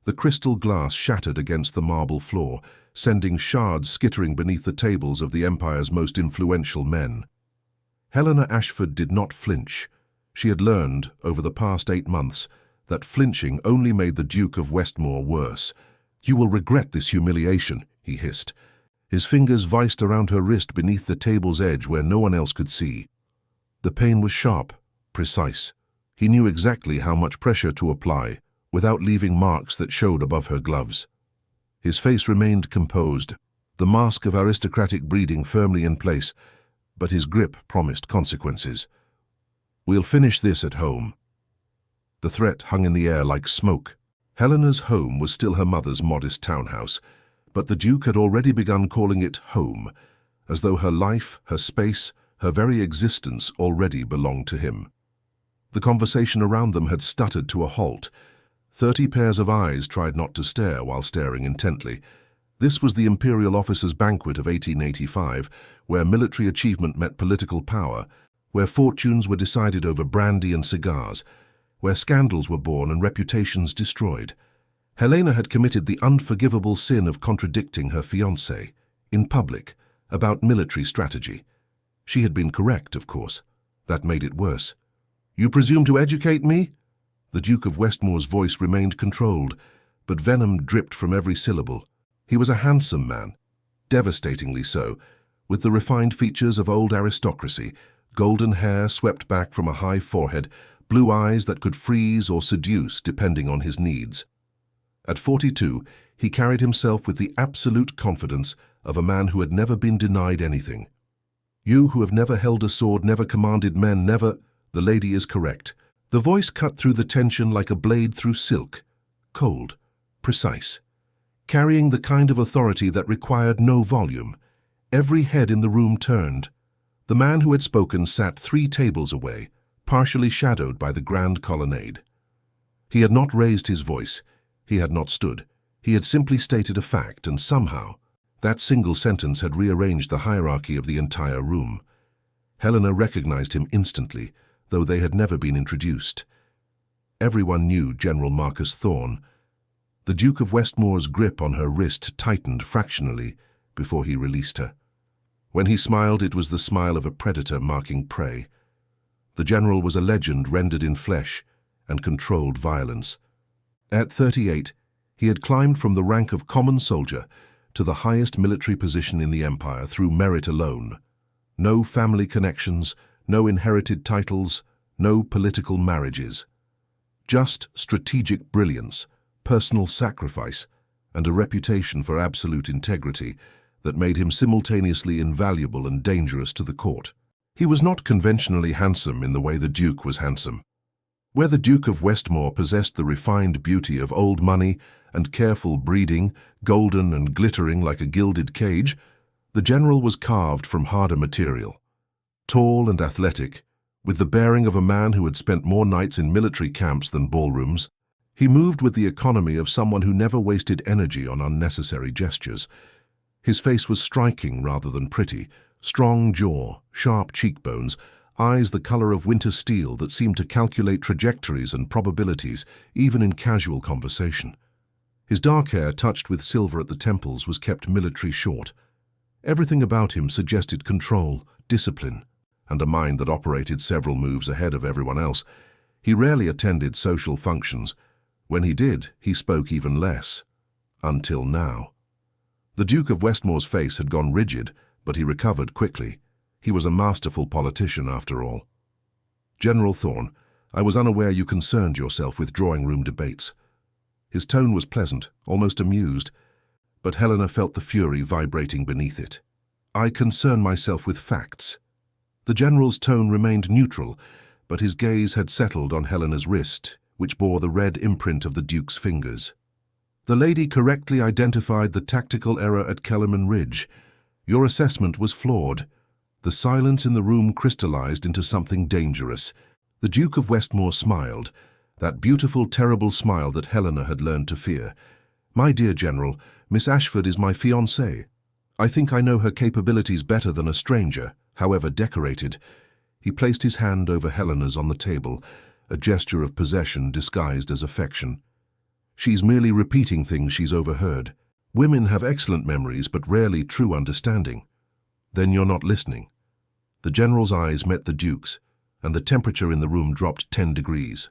The crystal glass shattered against the marble floor, sending shards skittering beneath the tables of the Empire's most influential men. Helena Ashford did not flinch. She had learned, over the past 8 months, that flinching only made the Duke of Westmore worse. "You will regret this humiliation," he hissed. His fingers viced around her wrist beneath the table's edge where no one else could see. The pain was sharp, precise. He knew exactly how much pressure to apply, without leaving marks that showed above her gloves. His face remained composed, the mask of aristocratic breeding firmly in place, but his grip promised consequences. "We'll finish this at home." The threat hung in the air like smoke. Helena's home was still her mother's modest townhouse, but the Duke had already begun calling it home, as though her life, her space, her very existence already belonged to him. The conversation around them had stuttered to a halt. 30 pairs of eyes tried not to stare while staring intently. This was the Imperial Officers' Banquet of 1885, where military achievement met political power, where fortunes were decided over brandy and cigars, where scandals were born and reputations destroyed. Helena had committed the unforgivable sin of contradicting her fiancé, in public, about military strategy. She had been correct, of course. That made it worse. "You presume to educate me?" The Duke of Westmore's voice remained controlled, but venom dripped from every syllable. He was a handsome man, devastatingly so, with the refined features of old aristocracy, golden hair swept back from a high forehead, blue eyes that could freeze or seduce depending on his needs. At 42, he carried himself with the absolute confidence of a man who had never been denied anything. "You who have never held a sword, never commanded men, never—" "The lady is correct." The voice cut through the tension like a blade through silk, cold, precise, carrying the kind of authority that required no volume. Every head in the room turned. The man who had spoken sat 3 tables away, partially shadowed by the grand colonnade. He had not raised his voice. He had not stood. He had simply stated a fact, and somehow, that single sentence had rearranged the hierarchy of the entire room. Helena recognized him instantly, though they had never been introduced. Everyone knew General Marcus Thorne. The Duke of Westmore's grip on her wrist tightened fractionally before he released her. When he smiled, it was the smile of a predator marking prey. The general was a legend rendered in flesh and controlled violence. At 38, he had climbed from the rank of common soldier to the highest military position in the Empire through merit alone. No family connections, no inherited titles, no political marriages. Just strategic brilliance, personal sacrifice, and a reputation for absolute integrity that made him simultaneously invaluable and dangerous to the court. He was not conventionally handsome in the way the Duke was handsome. Where the Duke of Westmore possessed the refined beauty of old money and careful breeding, golden and glittering like a gilded cage, the general was carved from harder material. Tall and athletic, with the bearing of a man who had spent more nights in military camps than ballrooms, he moved with the economy of someone who never wasted energy on unnecessary gestures. His face was striking rather than pretty, strong jaw, sharp cheekbones, eyes the color of winter steel that seemed to calculate trajectories and probabilities, even in casual conversation. His dark hair, touched with silver at the temples, was kept military short. Everything about him suggested control, discipline, and a mind that operated several moves ahead of everyone else. He rarely attended social functions. When he did, he spoke even less. Until now. The Duke of Westmore's face had gone rigid, but he recovered quickly. He was a masterful politician, after all. "General Thorne, I was unaware you concerned yourself with drawing-room debates." His tone was pleasant, almost amused, but Helena felt the fury vibrating beneath it. "I concern myself with facts." The general's tone remained neutral, but his gaze had settled on Helena's wrist, which bore the red imprint of the Duke's fingers. "The lady correctly identified the tactical error at Kellerman Ridge. Your assessment was flawed." The silence in the room crystallized into something dangerous. The Duke of Westmore smiled, that beautiful, terrible smile that Helena had learned to fear. "My dear General, Miss Ashford is my fiancée. I think I know her capabilities better than a stranger, however decorated." He placed his hand over Helena's on the table, a gesture of possession disguised as affection. She's merely repeating things she's overheard. Women have excellent memories but rarely true understanding. Then you're not listening. The general's eyes met the Duke's, and the temperature in the room dropped 10 degrees.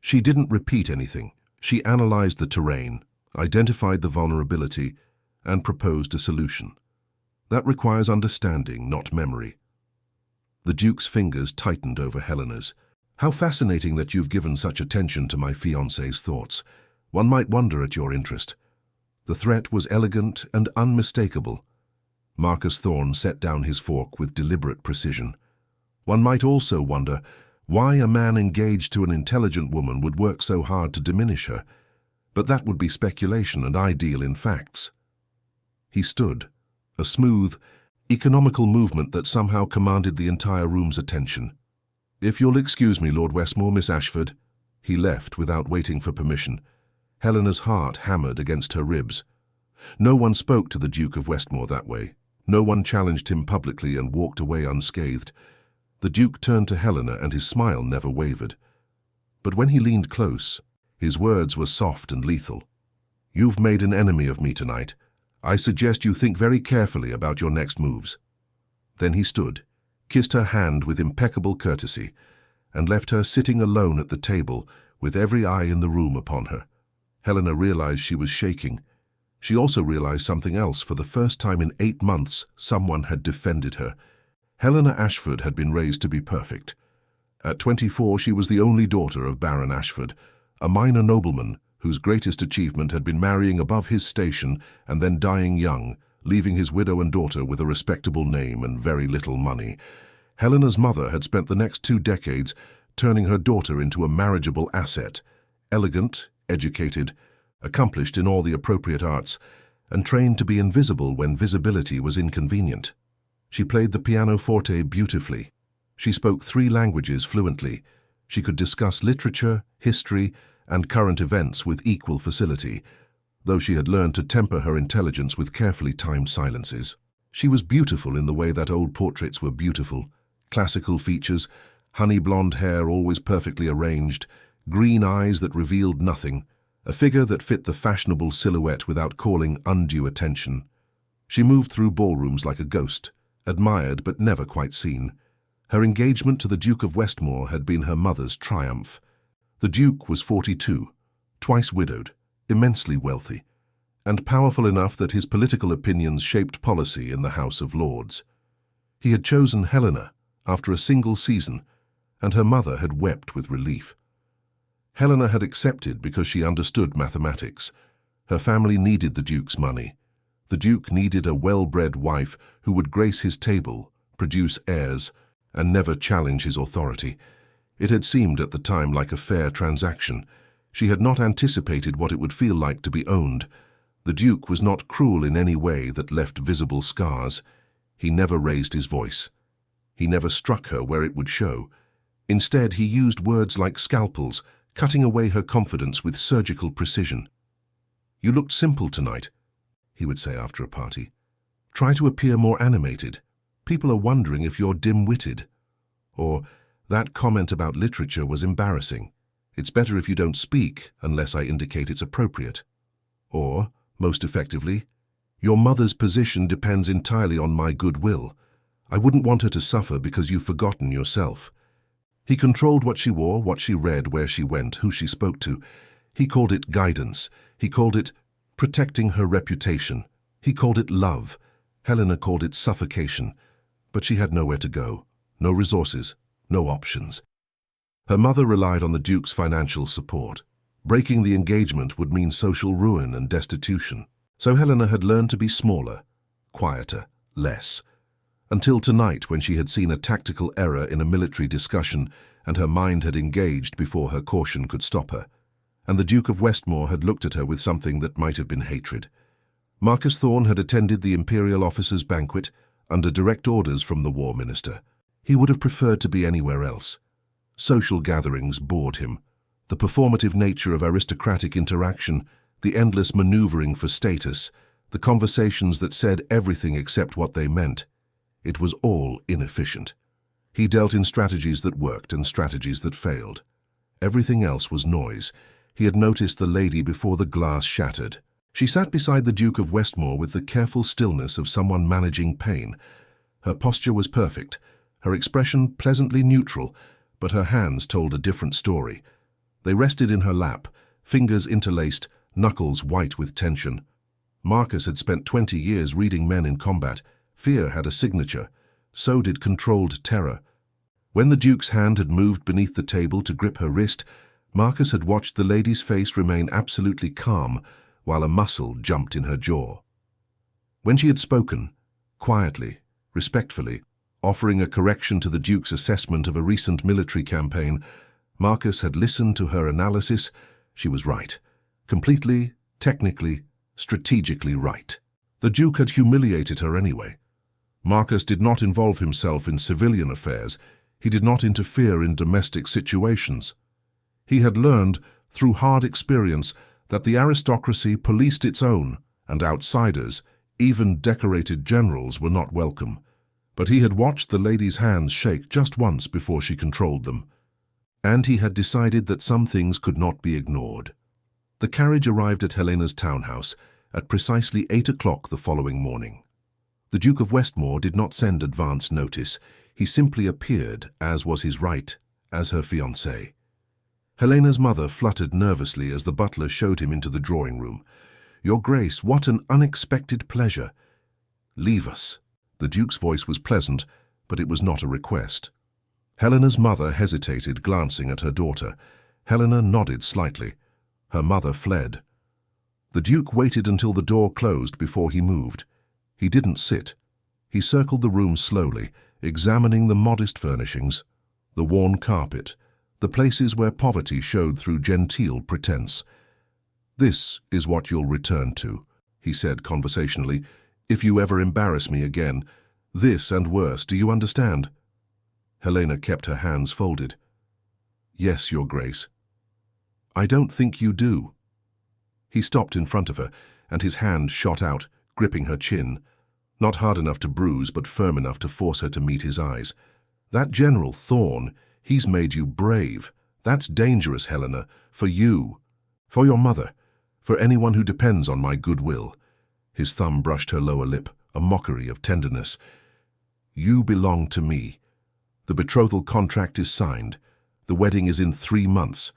She didn't repeat anything. She analyzed the terrain, identified the vulnerability, and proposed a solution. That requires understanding, not memory. The Duke's fingers tightened over Helena's. How fascinating that you've given such attention to my fiancé's thoughts. One might wonder at your interest. The threat was elegant and unmistakable. Marcus Thorne set down his fork with deliberate precision. One might also wonder why a man engaged to an intelligent woman would work so hard to diminish her, but that would be speculation and I deal in facts. He stood, a smooth, economical movement that somehow commanded the entire room's attention. "If you'll excuse me, Lord Westmore, Miss Ashford." He left without waiting for permission. Helena's heart hammered against her ribs. No one spoke to the Duke of Westmore that way. No one challenged him publicly and walked away unscathed. The Duke turned to Helena and his smile never wavered. But when he leaned close, his words were soft and lethal. "You've made an enemy of me tonight. I suggest you think very carefully about your next moves." Then he stood, kissed her hand with impeccable courtesy, and left her sitting alone at the table with every eye in the room upon her. Helena realized she was shaking. She also realized something else. For the first time in 8 months, someone had defended her. Helena Ashford had been raised to be perfect. At 24, she was the only daughter of Baron Ashford, a minor nobleman whose greatest achievement had been marrying above his station and then dying young, leaving his widow and daughter with a respectable name and very little money. Helena's mother had spent the next 2 decades turning her daughter into a marriageable asset, elegant, educated, accomplished in all the appropriate arts, and trained to be invisible when visibility was inconvenient. She played the pianoforte beautifully. She spoke 3 languages fluently. She could discuss literature, history, and current events with equal facility, though she had learned to temper her intelligence with carefully timed silences. She was beautiful in the way that old portraits were beautiful. Classical features, honey blonde hair always perfectly arranged, green eyes that revealed nothing, a figure that fit the fashionable silhouette without calling undue attention. She moved through ballrooms like a ghost, admired but never quite seen. Her engagement to the Duke of Westmore had been her mother's triumph. The Duke was 42, twice widowed, immensely wealthy, and powerful enough that his political opinions shaped policy in the House of Lords. He had chosen Helena after a single season, and her mother had wept with relief. Helena had accepted because she understood mathematics. Her family needed the Duke's money. The Duke needed a well-bred wife who would grace his table, produce heirs, and never challenge his authority. It had seemed at the time like a fair transaction. She had not anticipated what it would feel like to be owned. The Duke was not cruel in any way that left visible scars. He never raised his voice. He never struck her where it would show. Instead, he used words like scalpels, cutting away her confidence with surgical precision. "You looked simple tonight," he would say after a party. "Try to appear more animated. People are wondering if you're dim-witted." Or, "That comment about literature was embarrassing. It's better if you don't speak unless I indicate it's appropriate." Or, most effectively, "Your mother's position depends entirely on my goodwill. I wouldn't want her to suffer because you've forgotten yourself." He controlled what she wore, what she read, where she went, who she spoke to. He called it guidance. He called it protecting her reputation. He called it love. Helena called it suffocation. But she had nowhere to go, no resources, no options. Her mother relied on the Duke's financial support. Breaking the engagement would mean social ruin and destitution. So Helena had learned to be smaller, quieter, less. Until tonight, when she had seen a tactical error in a military discussion and her mind had engaged before her caution could stop her. And the Duke of Westmore had looked at her with something that might have been hatred. Marcus Thorne had attended the Imperial officers' banquet under direct orders from the War Minister. He would have preferred to be anywhere else. Social gatherings bored him. The performative nature of aristocratic interaction, the endless maneuvering for status, the conversations that said everything except what they meant. It was all inefficient. He dealt in strategies that worked and strategies that failed. Everything else was noise. He had noticed the lady before the glass shattered. She sat beside the Duke of Westmore with the careful stillness of someone managing pain. Her posture was perfect, her expression pleasantly neutral, but her hands told a different story. They rested in her lap, fingers interlaced, knuckles white with tension. Marcus had spent 20 years reading men in combat. Fear had a signature. So did controlled terror. When the Duke's hand had moved beneath the table to grip her wrist, Marcus had watched the lady's face remain absolutely calm, while a muscle jumped in her jaw. When she had spoken, quietly, respectfully, offering a correction to the Duke's assessment of a recent military campaign, Marcus had listened to her analysis. She was right. Completely, technically, strategically right. The Duke had humiliated her anyway. Marcus did not involve himself in civilian affairs. He did not interfere in domestic situations. He had learned, through hard experience, that the aristocracy policed its own, and outsiders, even decorated generals, were not welcome. But he had watched the lady's hands shake just once before she controlled them. And he had decided that some things could not be ignored. The carriage arrived at Helena's townhouse at precisely 8 o'clock the following morning. The Duke of Westmore did not send advance notice. He simply appeared, as was his right, as her fiancé. Helena's mother fluttered nervously as the butler showed him into the drawing room. "Your Grace, what an unexpected pleasure." "Leave us." The Duke's voice was pleasant, but it was not a request. Helena's mother hesitated, glancing at her daughter. Helena nodded slightly. Her mother fled. The Duke waited until the door closed before he moved. He didn't sit. He circled the room slowly, examining the modest furnishings, the worn carpet, the places where poverty showed through genteel pretense. "This is what you'll return to," he said conversationally, "if you ever embarrass me again. This and worse, do you understand?" Helena kept her hands folded. "Yes, Your Grace." "I don't think you do." He stopped in front of her, and his hand shot out, gripping her chin. Not hard enough to bruise, but firm enough to force her to meet his eyes. "That General Thorne, he's made you brave. That's dangerous, Helena, for you, for your mother, for anyone who depends on my goodwill." His thumb brushed her lower lip, a mockery of tenderness. "You belong to me. The betrothal contract is signed. The wedding is in 3 months.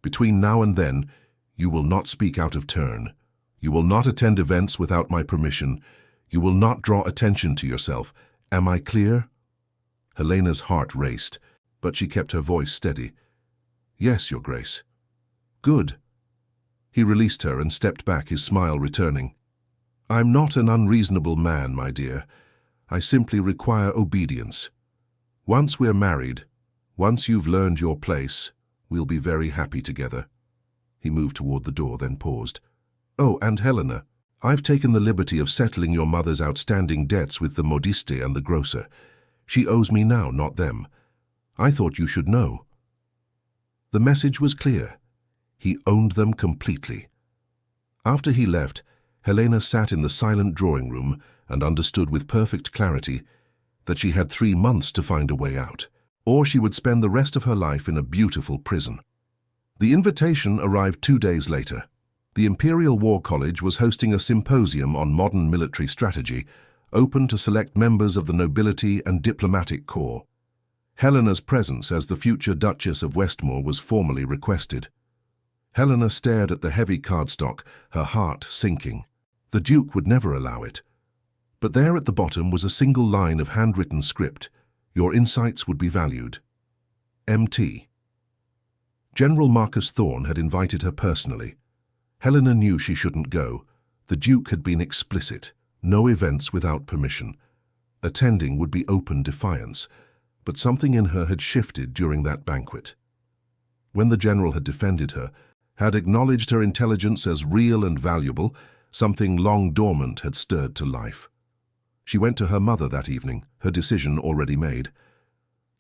Between now and then, you will not speak out of turn. You will not attend events without my permission. You will not draw attention to yourself. Am I clear?" Helena's heart raced, but she kept her voice steady. "Yes, Your Grace." "Good." He released her and stepped back, his smile returning. "I'm not an unreasonable man, my dear. I simply require obedience. Once we're married, once you've learned your place, we'll be very happy together." He moved toward the door, then paused. "Oh, and Helena, I've taken the liberty of settling your mother's outstanding debts with the modiste and the grocer. She owes me now, not them. I thought you should know." The message was clear. He owned them completely. After he left, Helena sat in the silent drawing room and understood with perfect clarity that she had 3 months to find a way out, or she would spend the rest of her life in a beautiful prison. The invitation arrived 2 days later. The Imperial War College was hosting a symposium on modern military strategy, open to select members of the nobility and diplomatic corps. Helena's presence as the future Duchess of Westmore was formally requested. Helena stared at the heavy cardstock, her heart sinking. The Duke would never allow it. But there at the bottom was a single line of handwritten script. "Your insights would be valued. M.T." General Marcus Thorne had invited her personally. Helena knew she shouldn't go. The Duke had been explicit. No events without permission. Attending would be open defiance, but something in her had shifted during that banquet. When the general had defended her, had acknowledged her intelligence as real and valuable, something long dormant had stirred to life. She went to her mother that evening, her decision already made.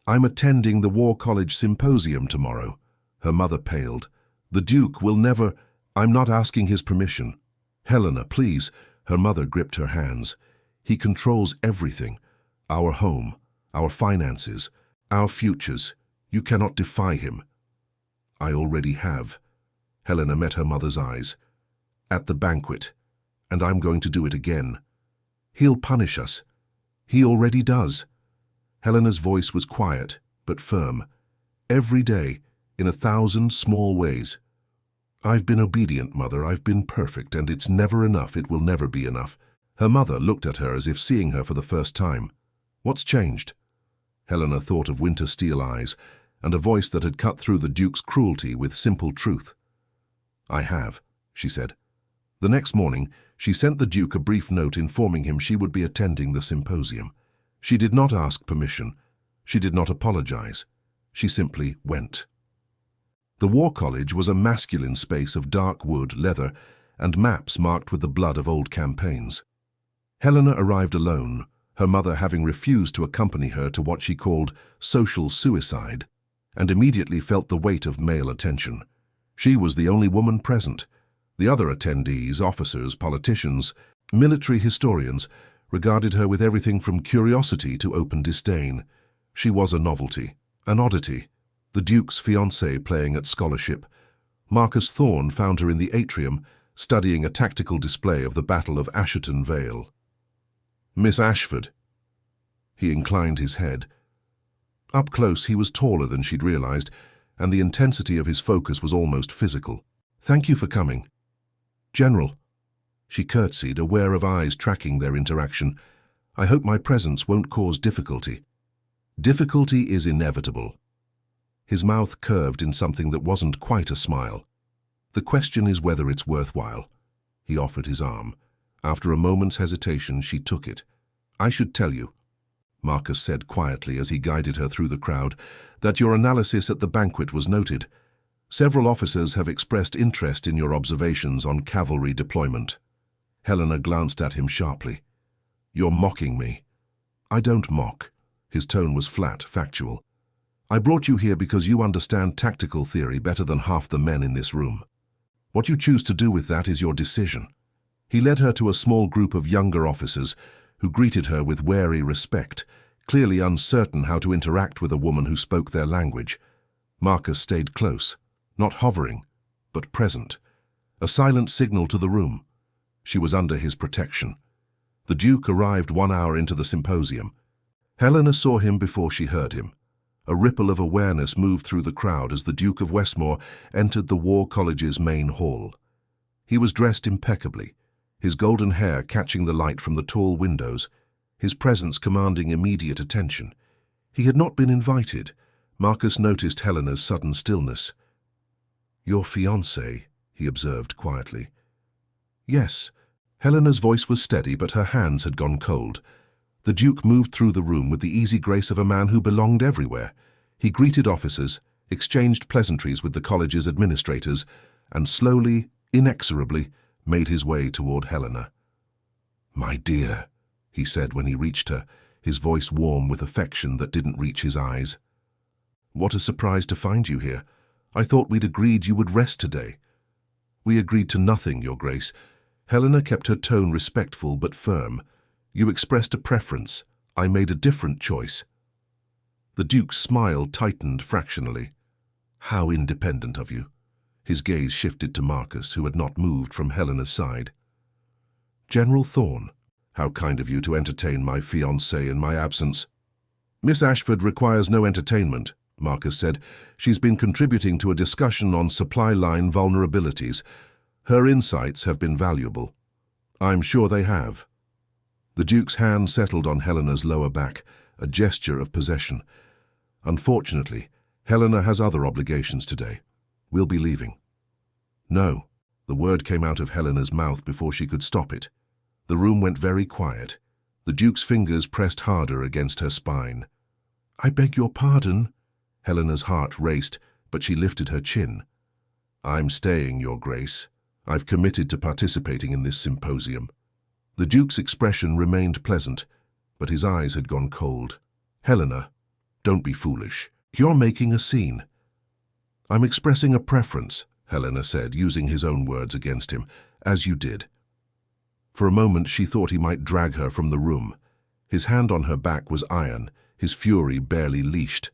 "I'm attending the War College Symposium tomorrow." Her mother paled. "The Duke will never—" "I'm not asking his permission." "Helena, please." Her mother gripped her hands. "He controls everything. Our home, our finances, our futures. You cannot defy him." "I already have." Helena met her mother's eyes. At the banquet. And I'm going to do it again. He'll punish us. He already does. Helena's voice was quiet, but firm. Every day, in 1,000 small ways. I've been obedient, Mother. I've been perfect, and it's never enough. It will never be enough. Her mother looked at her as if seeing her for the first time. What's changed? Helena thought of Winter Steel eyes, and a voice that had cut through the Duke's cruelty with simple truth. I have, she said. The next morning, she sent the Duke a brief note informing him she would be attending the symposium. She did not ask permission. She did not apologize. She simply went. The War College was a masculine space of dark wood, leather, and maps marked with the blood of old campaigns. Helena arrived alone, her mother having refused to accompany her to what she called social suicide, and immediately felt the weight of male attention. She was the only woman present. The other attendees, officers, politicians, military historians, regarded her with everything from curiosity to open disdain. She was a novelty, an oddity, the Duke's fiancée playing at scholarship. Marcus Thorne found her in the atrium, studying a tactical display of the Battle of Asherton Vale. Miss Ashford. He inclined his head. Up close, he was taller than she'd realized, and the intensity of his focus was almost physical. Thank you for coming. General. She curtsied, aware of eyes tracking their interaction. I hope my presence won't cause difficulty. Difficulty is inevitable. His mouth curved in something that wasn't quite a smile. The question is whether it's worthwhile. He offered his arm. After a moment's hesitation, she took it. I should tell you, Marcus said quietly as he guided her through the crowd, that your analysis at the banquet was noted. Several officers have expressed interest in your observations on cavalry deployment. Helena glanced at him sharply. You're mocking me. I don't mock. His tone was flat, factual. I brought you here because you understand tactical theory better than half the men in this room. What you choose to do with that is your decision. He led her to a small group of younger officers who greeted her with wary respect, clearly uncertain how to interact with a woman who spoke their language. Marcus stayed close, not hovering, but present, a silent signal to the room. She was under his protection. The Duke arrived 1 hour into the symposium. Helena saw him before she heard him. A ripple of awareness moved through the crowd as the Duke of Westmore entered the War College's main hall. He was dressed impeccably, his golden hair catching the light from the tall windows, his presence commanding immediate attention. He had not been invited. Marcus noticed Helena's sudden stillness. Your fiancé, he observed quietly. Yes. Helena's voice was steady, but her hands had gone cold. The Duke moved through the room with the easy grace of a man who belonged everywhere. He greeted officers, exchanged pleasantries with the college's administrators, and slowly, inexorably, made his way toward Helena. My dear, he said when he reached her, his voice warm with affection that didn't reach his eyes. What a surprise to find you here. I thought we'd agreed you would rest today. We agreed to nothing, Your Grace. Helena kept her tone respectful but firm. You expressed a preference. I made a different choice. The Duke's smile tightened fractionally. How independent of you. His gaze shifted to Marcus, who had not moved from Helena's side. General Thorne, how kind of you to entertain my fiancée in my absence. Miss Ashford requires no entertainment, Marcus said. She's been contributing to a discussion on supply line vulnerabilities. Her insights have been valuable. I'm sure they have. The Duke's hand settled on Helena's lower back, a gesture of possession. Unfortunately, Helena has other obligations today. We'll be leaving. No, the word came out of Helena's mouth before she could stop it. The room went very quiet. The Duke's fingers pressed harder against her spine. I beg your pardon. Helena's heart raced, but she lifted her chin. I'm staying, Your Grace. I've committed to participating in this symposium. The Duke's expression remained pleasant, but his eyes had gone cold. Helena, don't be foolish. You're making a scene. I'm expressing a preference, Helena said, using his own words against him, as you did. For a moment she thought he might drag her from the room. His hand on her back was iron, his fury barely leashed.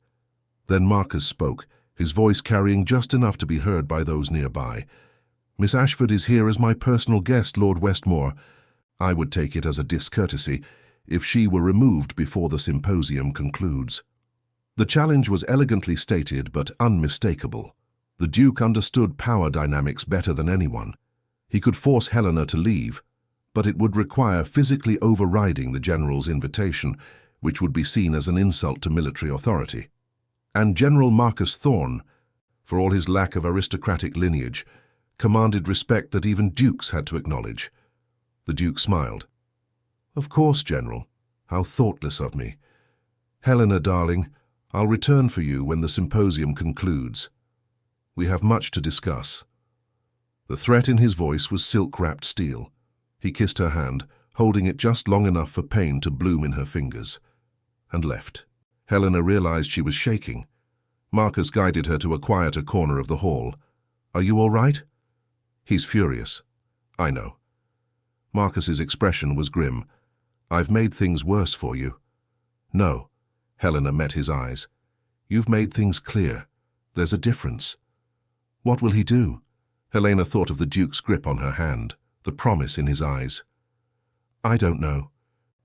Then Marcus spoke, his voice carrying just enough to be heard by those nearby. "Miss Ashford is here as my personal guest, Lord Westmore. I would take it as a discourtesy if she were removed before the symposium concludes." The challenge was elegantly stated but unmistakable. The Duke understood power dynamics better than anyone. He could force Helena to leave, but it would require physically overriding the general's invitation, which would be seen as an insult to military authority. And General Marcus Thorne, for all his lack of aristocratic lineage, commanded respect that even dukes had to acknowledge. The Duke smiled. "Of course, General. How thoughtless of me. Helena, darling, I'll return for you when the symposium concludes. We have much to discuss." The threat in his voice was silk-wrapped steel. He kissed her hand, holding it just long enough for pain to bloom in her fingers, and left. Helena realized she was shaking. Marcus guided her to a quieter corner of the hall. "Are you all right?" "He's furious." "I know." Marcus's expression was grim. "I've made things worse for you." "No." Helena met his eyes. "You've made things clear. There's a difference." "What will he do?" Helena thought of the Duke's grip on her hand, the promise in his eyes. "I don't know,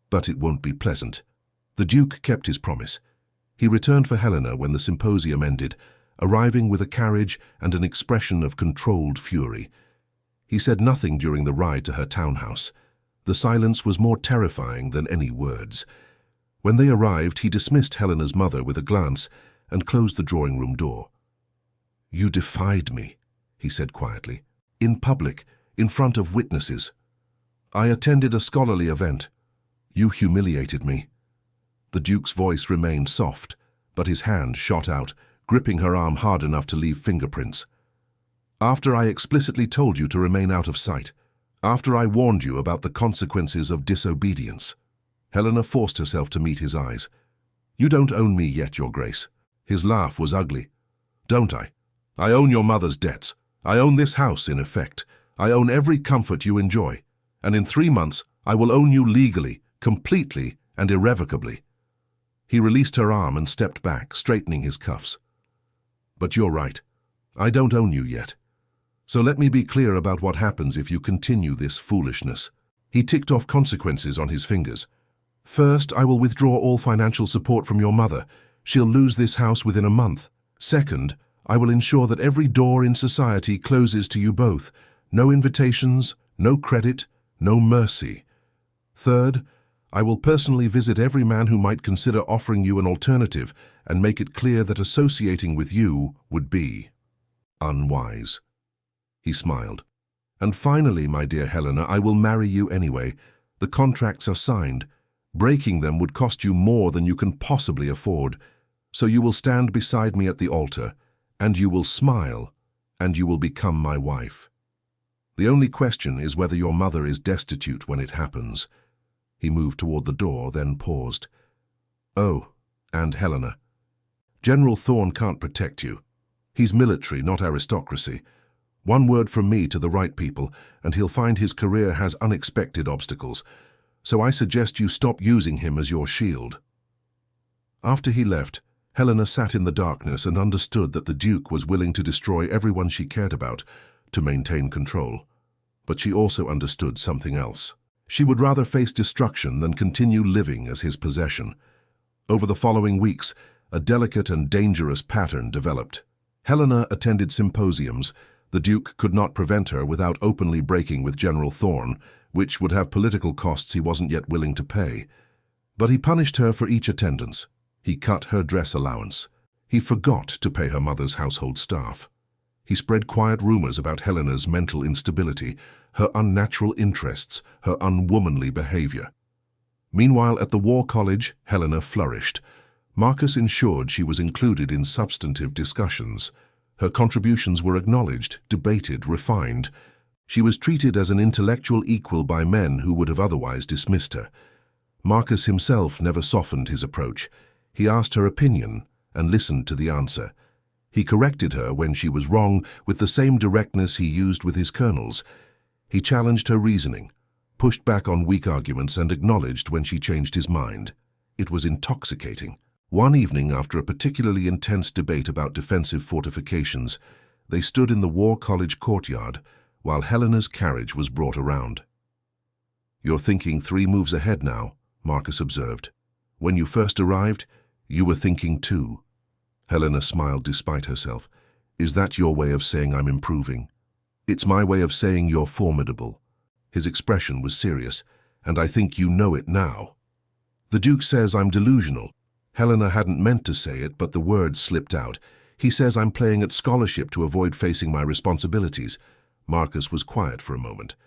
but it won't be pleasant." The Duke kept his promise. He returned for Helena when the symposium ended, arriving with a carriage and an expression of controlled fury. He said nothing during the ride to her townhouse. The silence was more terrifying than any words. When they arrived, he dismissed Helena's mother with a glance and closed the drawing-room door. "You defied me," he said quietly, "in public, in front of witnesses. I attended a scholarly event. You humiliated me." The Duke's voice remained soft, but his hand shot out, gripping her arm hard enough to leave fingerprints. "After I explicitly told you to remain out of sight, after I warned you about the consequences of disobedience." Helena forced herself to meet his eyes. "You don't own me yet, Your Grace." His laugh was ugly. "Don't I? I own your mother's debts. I own this house, in effect. I own every comfort you enjoy. And in 3 months, I will own you legally, completely, and irrevocably." He released her arm and stepped back, straightening his cuffs. "But you're right. I don't own you yet. So let me be clear about what happens if you continue this foolishness." He ticked off consequences on his fingers. "First, I will withdraw all financial support from your mother. She'll lose this house within a month. Second, I will ensure that every door in society closes to you both. No invitations, no credit, no mercy. Third, I will personally visit every man who might consider offering you an alternative and make it clear that associating with you would be unwise." He smiled. "And finally, my dear Helena, I will marry you anyway. The contracts are signed. Breaking them would cost you more than you can possibly afford. So you will stand beside me at the altar, and you will smile, and you will become my wife. The only question is whether your mother is destitute when it happens." He moved toward the door, then paused. "Oh, and Helena. General Thorne can't protect you. He's military, not aristocracy. One word from me to the right people, and he'll find his career has unexpected obstacles. So I suggest you stop using him as your shield." After he left, Helena sat in the darkness and understood that the Duke was willing to destroy everyone she cared about to maintain control. But she also understood something else. She would rather face destruction than continue living as his possession. Over the following weeks, a delicate and dangerous pattern developed. Helena attended symposiums. The Duke could not prevent her without openly breaking with General Thorne, which would have political costs he wasn't yet willing to pay. But he punished her for each attendance. He cut her dress allowance. He forgot to pay her mother's household staff. He spread quiet rumors about Helena's mental instability, her unnatural interests, her unwomanly behavior. Meanwhile, at the War College, Helena flourished. Marcus ensured she was included in substantive discussions. Her contributions were acknowledged, debated, refined. She was treated as an intellectual equal by men who would have otherwise dismissed her. Marcus himself never softened his approach. He asked her opinion and listened to the answer. He corrected her when she was wrong with the same directness he used with his colonels. He challenged her reasoning, pushed back on weak arguments, and acknowledged when she changed his mind. It was intoxicating. One evening, after a particularly intense debate about defensive fortifications, they stood in the War College courtyard while Helena's carriage was brought around. "You're thinking 3 moves ahead now," Marcus observed. "When you first arrived, you were thinking 2. Helena smiled despite herself. "Is that your way of saying I'm improving?" "It's my way of saying you're formidable." His expression was serious. "And I think you know it now." "The Duke says I'm delusional." Helena hadn't meant to say it, but the words slipped out. "He says I'm playing at scholarship to avoid facing my responsibilities." Marcus was quiet for a moment.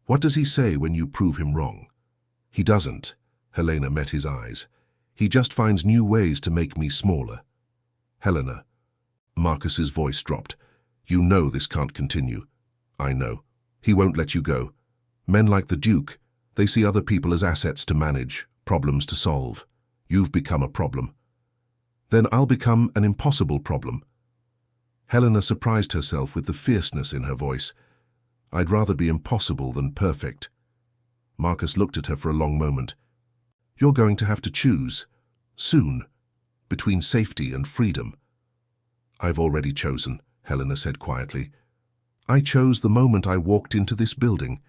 "What does he say when you prove him wrong?" "He doesn't." Helena met his eyes. "He just finds new ways to make me smaller." "Helena." Marcus's voice dropped. "You know this can't continue." "I know. He won't let you go. Men like the Duke, they see other people as assets to manage, problems to solve. You've become a problem." "Then I'll become an impossible problem." Helena surprised herself with the fierceness in her voice. "I'd rather be impossible than perfect." Marcus looked at her for a long moment. "You're going to have to choose, soon, between safety and freedom." "I've already chosen," Helena said quietly. "I chose the moment I walked into this building."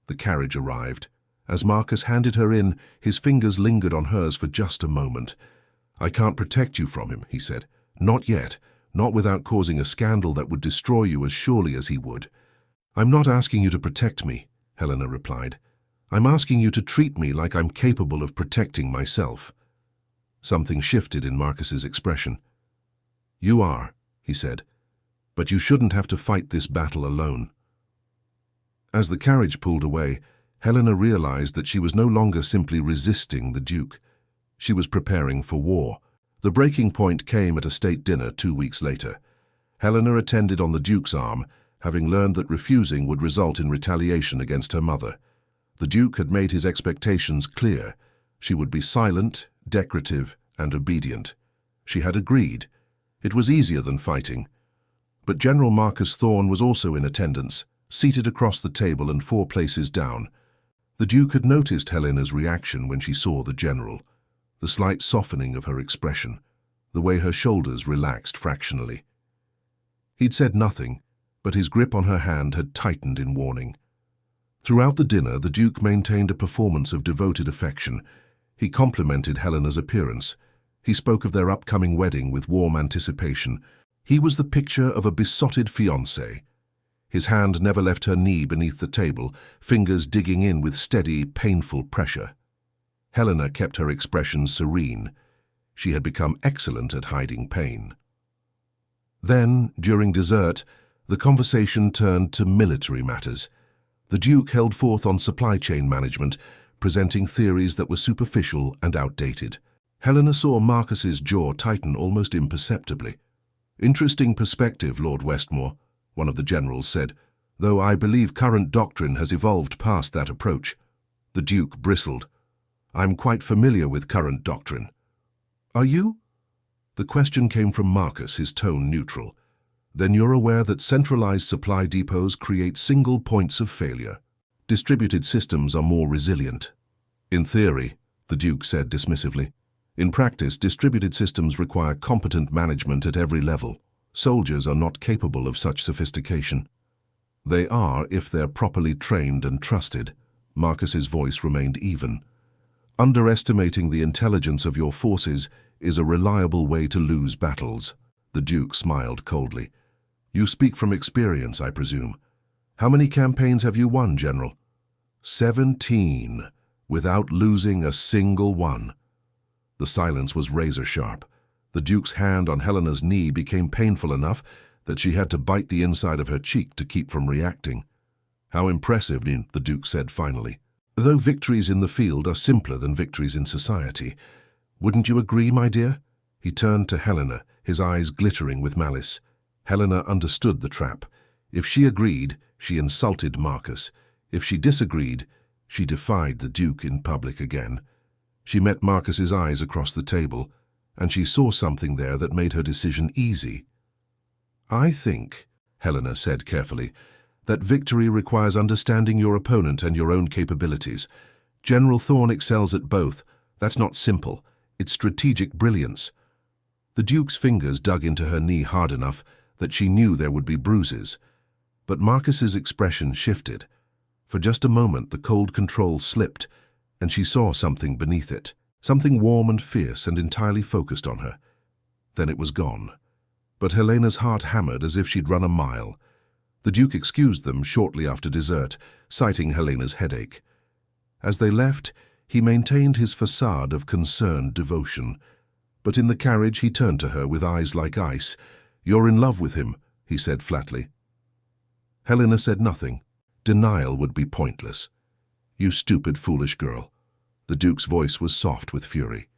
The carriage arrived. As Marcus handed her in, his fingers lingered on hers for just a moment. "I can't protect you from him," he said. "Not yet, not without causing a scandal that would destroy you as surely as he would." "I'm not asking you to protect me," Helena replied. "I'm asking you to treat me like I'm capable of protecting myself." Something shifted in Marcus's expression. "You are," he said, "but you shouldn't have to fight this battle alone." As the carriage pulled away, Helena realized that she was no longer simply resisting the Duke. She was preparing for war. The breaking point came at a state dinner 2 weeks later. Helena attended on the Duke's arm, having learned that refusing would result in retaliation against her mother. The Duke had made his expectations clear. She would be silent, decorative, and obedient. She had agreed. It was easier than fighting. But General Marcus Thorne was also in attendance, seated across the table and 4 places down. The Duke had noticed Helena's reaction when she saw the general, the slight softening of her expression, the way her shoulders relaxed fractionally. He'd said nothing, but his grip on her hand had tightened in warning. Throughout the dinner, the Duke maintained a performance of devoted affection. He complimented Helena's appearance. He spoke of their upcoming wedding with warm anticipation. He was the picture of a besotted fiancé. His hand never left her knee beneath the table, fingers digging in with steady, painful pressure. Helena kept her expression serene. She had become excellent at hiding pain. Then, during dessert, the conversation turned to military matters. The Duke held forth on supply chain management, presenting theories that were superficial and outdated. Helena saw Marcus's jaw tighten almost imperceptibly. "Interesting perspective, Lord Westmore," one of the generals said, "though I believe current doctrine has evolved past that approach." The Duke bristled. "I'm quite familiar with current doctrine." "Are you?" The question came from Marcus, his tone neutral. "Then you're aware that centralized supply depots create single points of failure. Distributed systems are more resilient." "In theory," the Duke said dismissively. "In practice, distributed systems require competent management at every level. Soldiers are not capable of such sophistication." "They are if they're properly trained and trusted." Marcus's voice remained even. "Underestimating the intelligence of your forces is a reliable way to lose battles." The Duke smiled coldly. "You speak from experience, I presume. How many campaigns have you won, General?" 17, without losing a single one." The silence was razor-sharp. The Duke's hand on Helena's knee became painful enough that she had to bite the inside of her cheek to keep from reacting. "How impressive," the Duke said finally. "Though victories in the field are simpler than victories in society. Wouldn't you agree, my dear?" He turned to Helena, his eyes glittering with malice. Helena understood the trap. If she agreed, she insulted Marcus. If she disagreed, she defied the Duke in public again. She met Marcus's eyes across the table, and she saw something there that made her decision easy. "I think," Helena said carefully, "that victory requires understanding your opponent and your own capabilities. General Thorne excels at both. That's not simple. It's strategic brilliance. The Duke's fingers dug into her knee hard enough that she knew there would be bruises. But Marcus's expression shifted. For just a moment the cold control slipped, and she saw something beneath it. Something warm and fierce and entirely focused on her. Then it was gone. But Helena's heart hammered as if she'd run a mile. The Duke excused them shortly after dessert, citing Helena's headache. As they left, he maintained his facade of concerned devotion. But in the carriage he turned to her with eyes like ice. "You're in love with him," he said flatly. Helena said nothing. Denial would be pointless. "You stupid, foolish girl." The Duke's voice was soft with fury.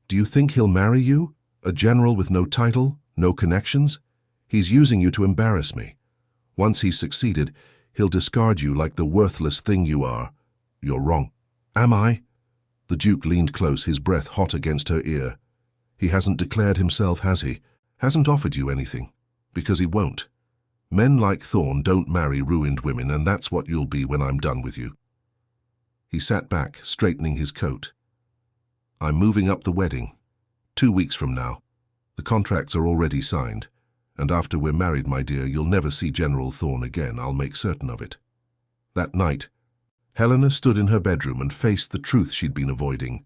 "Do you think he'll marry you? A general with no title, no connections? He's using you to embarrass me. Once he's succeeded, he'll discard you like the worthless thing you are." "You're wrong." "Am I?" The Duke leaned close, his breath hot against her ear. "He hasn't declared himself, has he? Hasn't offered you anything? Because he won't. Men like Thorn don't marry ruined women, and that's what you'll be when I'm done with you." He sat back, straightening his coat. "I'm moving up the wedding. 2 weeks from now. The contracts are already signed. And after we're married, my dear, you'll never see General Thorn again. I'll make certain of it." That night, Helena stood in her bedroom and faced the truth she'd been avoiding.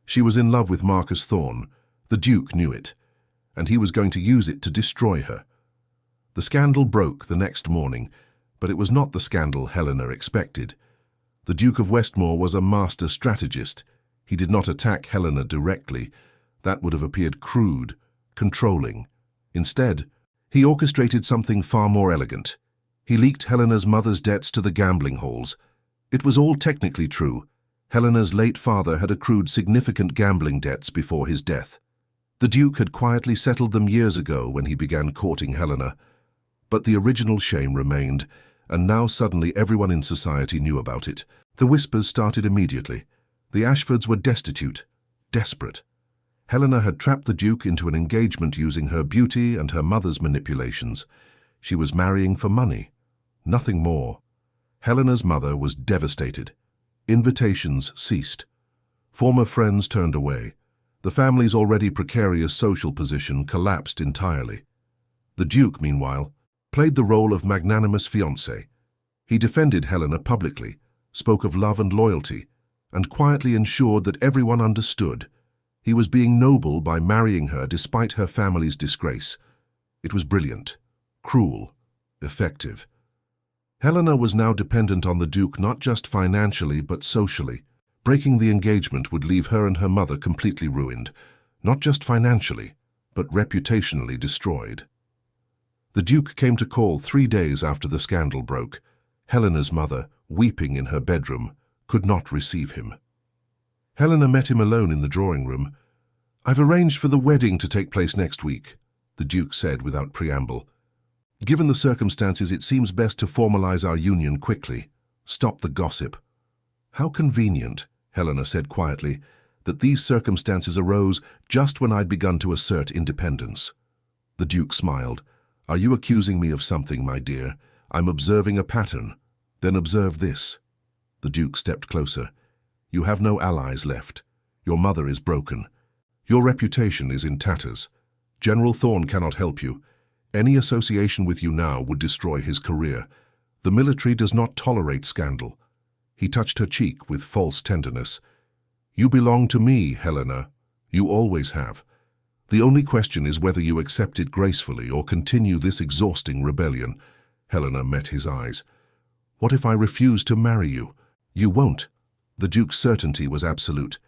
She was in love with Marcus Thorn. The Duke knew it, and he was going to use it to destroy her. The scandal broke the next morning, but it was not the scandal Helena expected. The Duke of Westmore was a master strategist. He did not attack Helena directly. That would have appeared crude, controlling. Instead, he orchestrated something far more elegant. He leaked Helena's mother's debts to the gambling halls. It was all technically true. Helena's late father had accrued significant gambling debts before his death. The Duke had quietly settled them years ago when he began courting Helena. But the original shame remained, and now suddenly everyone in society knew about it. The whispers started immediately. The Ashfords were destitute, desperate. Helena had trapped the Duke into an engagement using her beauty and her mother's manipulations. She was marrying for money, nothing more. Helena's mother was devastated. Invitations ceased. Former friends turned away. The family's already precarious social position collapsed entirely. The Duke, meanwhile, played the role of magnanimous fiancé. He defended Helena publicly, spoke of love and loyalty, and quietly ensured that everyone understood. He was being noble by marrying her despite her family's disgrace. It was brilliant, cruel, effective. Helena was now dependent on the Duke not just financially but socially. Breaking the engagement would leave her and her mother completely ruined, not just financially, but reputationally destroyed. The Duke came to call 3 days after the scandal broke. Helena's mother, weeping in her bedroom, could not receive him. Helena met him alone in the drawing room. "I've arranged for the wedding to take place next week," the Duke said without preamble. "Given the circumstances, it seems best to formalize our union quickly. Stop the gossip." "How convenient," Helena said quietly, "that these circumstances arose just when I'd begun to assert independence." The Duke smiled. "Are you accusing me of something, my dear? I'm observing a pattern." "Then observe this." The Duke stepped closer. "You have no allies left. Your mother is broken. Your reputation is in tatters. General Thorn cannot help you. Any association with you now would destroy his career. The military does not tolerate scandal." He touched her cheek with false tenderness. "You belong to me, Helena. You always have. The only question is whether you accept it gracefully or continue this exhausting rebellion." Helena met his eyes. "What if I refuse to marry you?" "You won't." The Duke's certainty was absolute.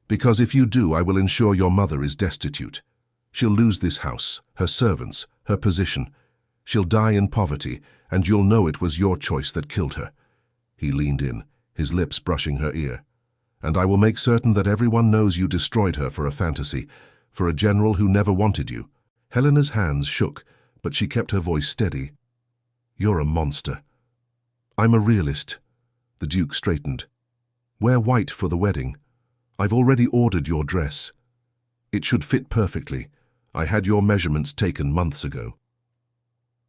"Because if you do, I will ensure your mother is destitute. She'll lose this house, her servants, her position. She'll die in poverty, and you'll know it was your choice that killed her." He leaned in, his lips brushing her ear. "And I will make certain that everyone knows you destroyed her for a fantasy, for a general who never wanted you." Helena's hands shook, but she kept her voice steady. "You're a monster." "I'm a realist." The Duke straightened. "Wear white for the wedding. I've already ordered your dress. It should fit perfectly. I had your measurements taken months ago."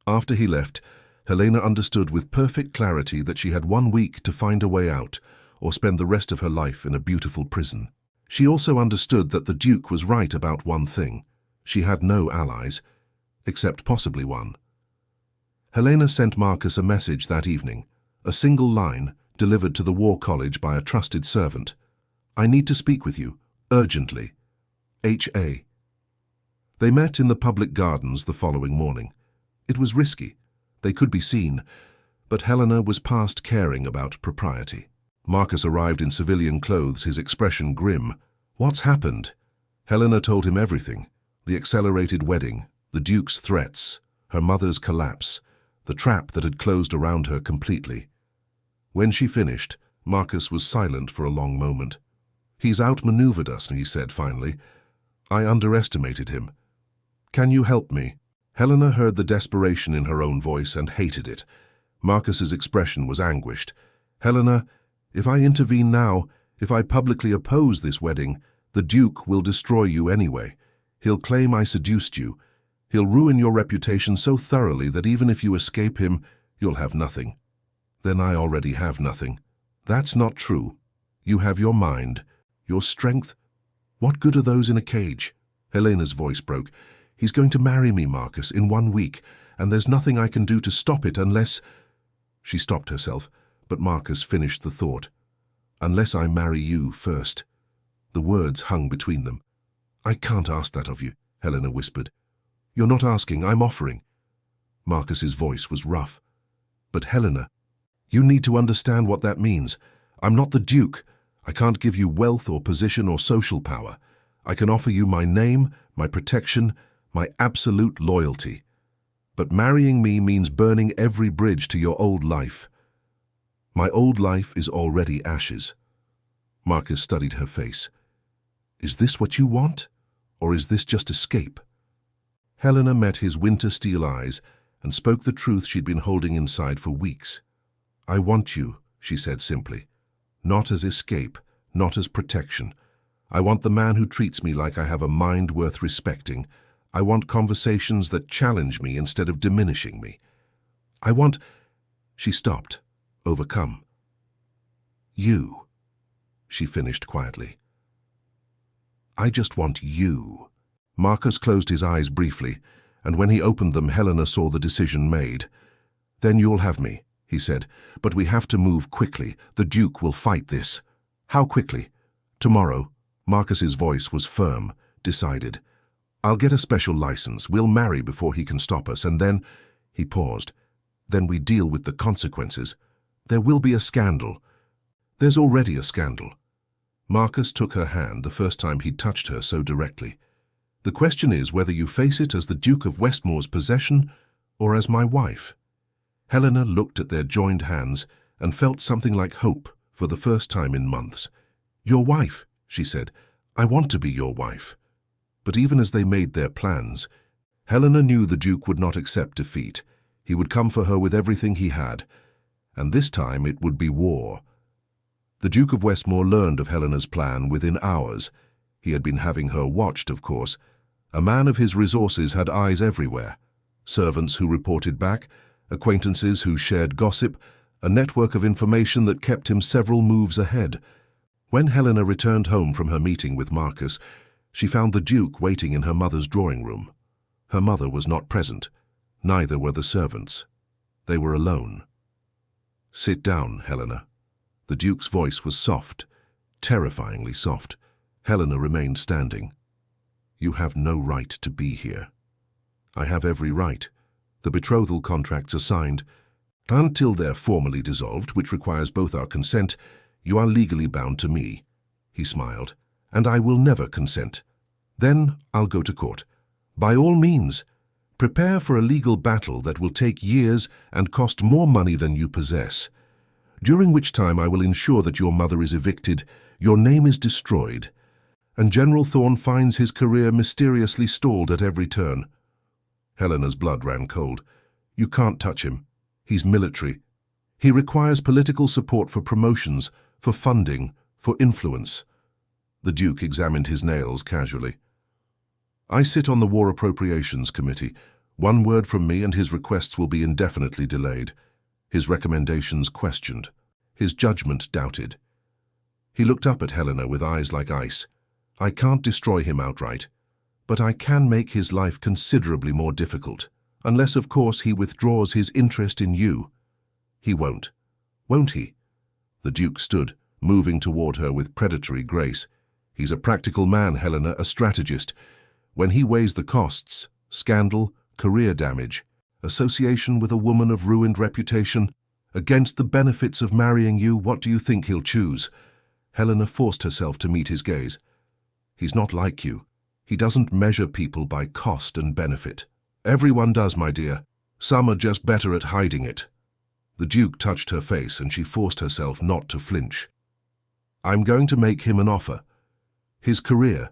After he left, Helena understood with perfect clarity that she had 1 week to find a way out, or spend the rest of her life in a beautiful prison. She also understood that the Duke was right about one thing. She had no allies, except possibly one. Helena sent Marcus a message that evening, a single line delivered to the War College by a trusted servant. "I need to speak with you, urgently. H.A." They met in the public gardens the following morning. It was risky. They could be seen, but Helena was past caring about propriety. Marcus arrived in civilian clothes, his expression grim. "What's happened?" Helena told him everything. The accelerated wedding, the Duke's threats, her mother's collapse, the trap that had closed around her completely. When she finished, Marcus was silent for a long moment. "He's outmaneuvered us," he said finally. "I underestimated him. Can you help me?" Helena heard the desperation in her own voice and hated it. Marcus's expression was anguished. "Helena, if I intervene now, if I publicly oppose this wedding, the Duke will destroy you anyway. He'll claim I seduced you. He'll ruin your reputation so thoroughly that even if you escape him, you'll have nothing." "Then I already have nothing." "That's not true. You have your mind, your strength. What good are those in a cage?" Helena's voice broke. "He's going to marry me, Marcus, in 1 week, and there's nothing I can do to stop it unless—" She stopped herself, but Marcus finished the thought. "Unless I marry you first." The words hung between them. "I can't ask that of you," Helena whispered. "You're not asking, I'm offering." Marcus's voice was rough. "But Helena, you need to understand what that means. I'm not the Duke. I can't give you wealth or position or social power. I can offer you my name, my protection, my absolute loyalty. But marrying me means burning every bridge to your old life. My old life is already ashes." Marcus studied her face. "Is this what you want? Or is this just escape?" Helena met his winter steel eyes and spoke the truth she'd been holding inside for weeks. "I want you," she said simply. "Not as escape, not as protection. I want the man who treats me like I have a mind worth respecting. I want conversations that challenge me instead of diminishing me. I want—" She stopped, overcome. "You," she finished quietly. "I just want you." Marcus closed his eyes briefly, and when he opened them, Helena saw the decision made. "Then you'll have me," he said, "but we have to move quickly. The Duke will fight this." "How quickly?" "Tomorrow." Marcus's voice was firm, decided. "I'll get a special license. We'll marry before he can stop us, and then—" He paused. "Then we deal with the consequences. There will be a scandal." "There's already a scandal." Marcus took her hand the first time he'd touched her so directly. "The question is whether you face it as the Duke of Westmore's possession or as my wife." Helena looked at their joined hands and felt something like hope for the first time in months. "Your wife," she said. "I want to be your wife." But even as they made their plans, Helena knew the Duke would not accept defeat. He would come for her with everything he had, and this time it would be war. The Duke of Westmore learned of Helena's plan within hours. He had been having her watched, of course. A man of his resources had eyes everywhere. Servants who reported back, acquaintances who shared gossip, a network of information that kept him several moves ahead. When Helena returned home from her meeting with Marcus, she found the Duke waiting in her mother's drawing room. Her mother was not present. Neither were the servants. They were alone. "Sit down, Helena." The Duke's voice was soft, terrifyingly soft. Helena remained standing. "You have no right to be here." "I have every right. The betrothal contracts are signed. Until they're formally dissolved, which requires both our consent, you are legally bound to me." He smiled. "And I will never consent. Then I'll go to court. By all means. Prepare for a legal battle that will take years and cost more money than you possess. During which time I will ensure that your mother is evicted, your name is destroyed, and General Thorne finds his career mysteriously stalled at every turn." Helena's blood ran cold. "You can't touch him. He's military. He requires political support for promotions, for funding, for influence." The Duke examined his nails casually. "I sit on the War Appropriations Committee. One word from me and his requests will be indefinitely delayed. His recommendations questioned. His judgment doubted." He looked up at Helena with eyes like ice. I can't destroy him outright, but I can make his life considerably more difficult, unless, of course, he withdraws his interest in you. He won't he? The Duke stood, moving toward her with predatory grace. He's a practical man, Helena, a strategist. When he weighs the costs, scandal, career damage, association with a woman of ruined reputation, against the benefits of marrying you, what do you think he'll choose? Helena forced herself to meet his gaze. He's not like you. He doesn't measure people by cost and benefit. Everyone does, my dear. Some are just better at hiding it. The Duke touched her face and she forced herself not to flinch. I'm going to make him an offer. His career,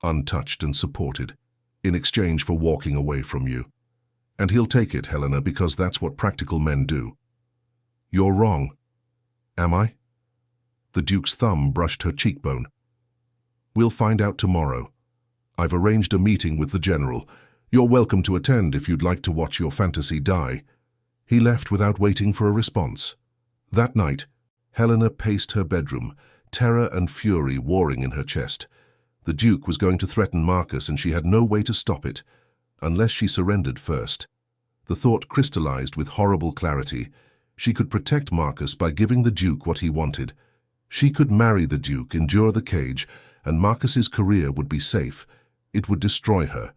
untouched and supported, in exchange for walking away from you. And he'll take it, Helena, because that's what practical men do. You're wrong. Am I? The Duke's thumb brushed her cheekbone. We'll find out tomorrow. I've arranged a meeting with the General. You're welcome to attend if you'd like to watch your fantasy die. He left without waiting for a response. That night, Helena paced her bedroom, terror and fury warring in her chest. The Duke was going to threaten Marcus and she had no way to stop it, unless she surrendered first. The thought crystallized with horrible clarity. She could protect Marcus by giving the Duke what he wanted. She could marry the Duke, endure the cage, and Marcus's career would be safe. It would destroy her,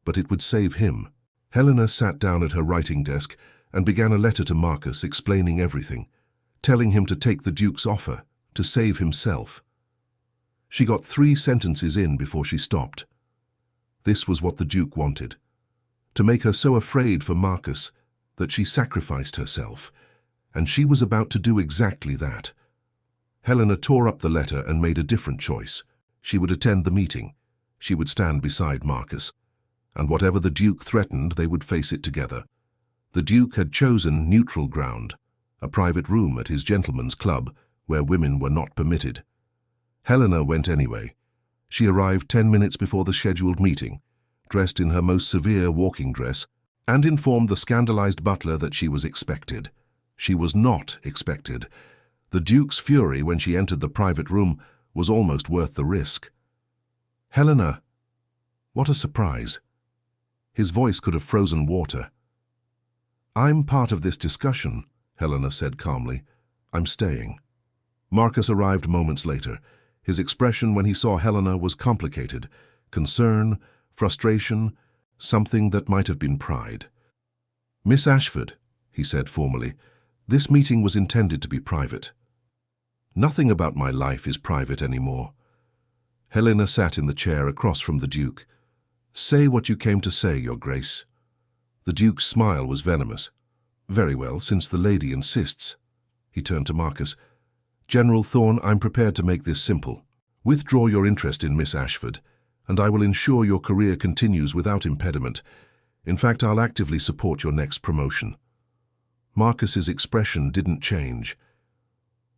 but it would save him. Helena sat down at her writing desk and began a letter to Marcus explaining everything, telling him to take the Duke's offer, to save himself. She got 3 sentences in before she stopped. This was what the Duke wanted, to make her so afraid for Marcus that she sacrificed herself, and she was about to do exactly that. Helena tore up the letter and made a different choice. She would attend the meeting. She would stand beside Marcus, and whatever the Duke threatened, they would face it together. The Duke had chosen neutral ground, a private room at his gentleman's club where women were not permitted. Helena went anyway. She arrived 10 minutes before the scheduled meeting, dressed in her most severe walking dress, and informed the scandalized butler that she was expected. She was not expected. The Duke's fury when she entered the private room was almost worth the risk. Helena! What a surprise. His voice could have frozen water. I'm part of this discussion, Helena said calmly. I'm staying. Marcus arrived moments later. His expression when he saw Helena was complicated. Concern, frustration, something that might have been pride. Miss Ashford, he said formally, this meeting was intended to be private. Nothing about my life is private anymore. Helena sat in the chair across from the Duke. Say what you came to say, Your Grace. The Duke's smile was venomous. Very well, since the lady insists. He turned to Marcus. General Thorne, I'm prepared to make this simple. Withdraw your interest in Miss Ashford, and I will ensure your career continues without impediment. In fact, I'll actively support your next promotion. Marcus's expression didn't change.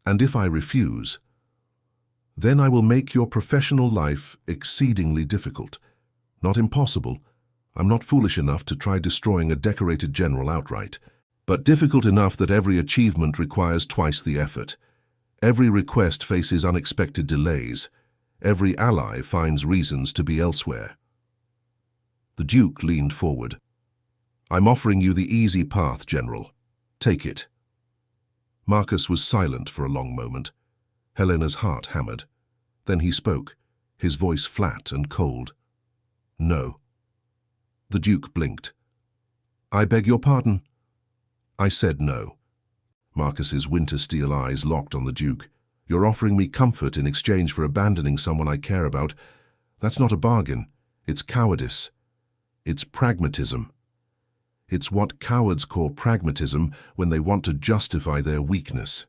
And if I refuse, then I will make your professional life exceedingly difficult. Not impossible. I'm not foolish enough to try destroying a decorated general outright, but difficult enough that every achievement requires twice the effort. Every request faces unexpected delays. Every ally finds reasons to be elsewhere. The Duke leaned forward. I'm offering you the easy path, General. Take it. Marcus was silent for a long moment. Helena's heart hammered. Then he spoke, his voice flat and cold. No. The Duke blinked. I beg your pardon. I said no. Marcus's winter steel eyes locked on the Duke. You're offering me comfort in exchange for abandoning someone I care about. That's not a bargain. It's cowardice. It's pragmatism. It's what cowards call pragmatism when they want to justify their weakness.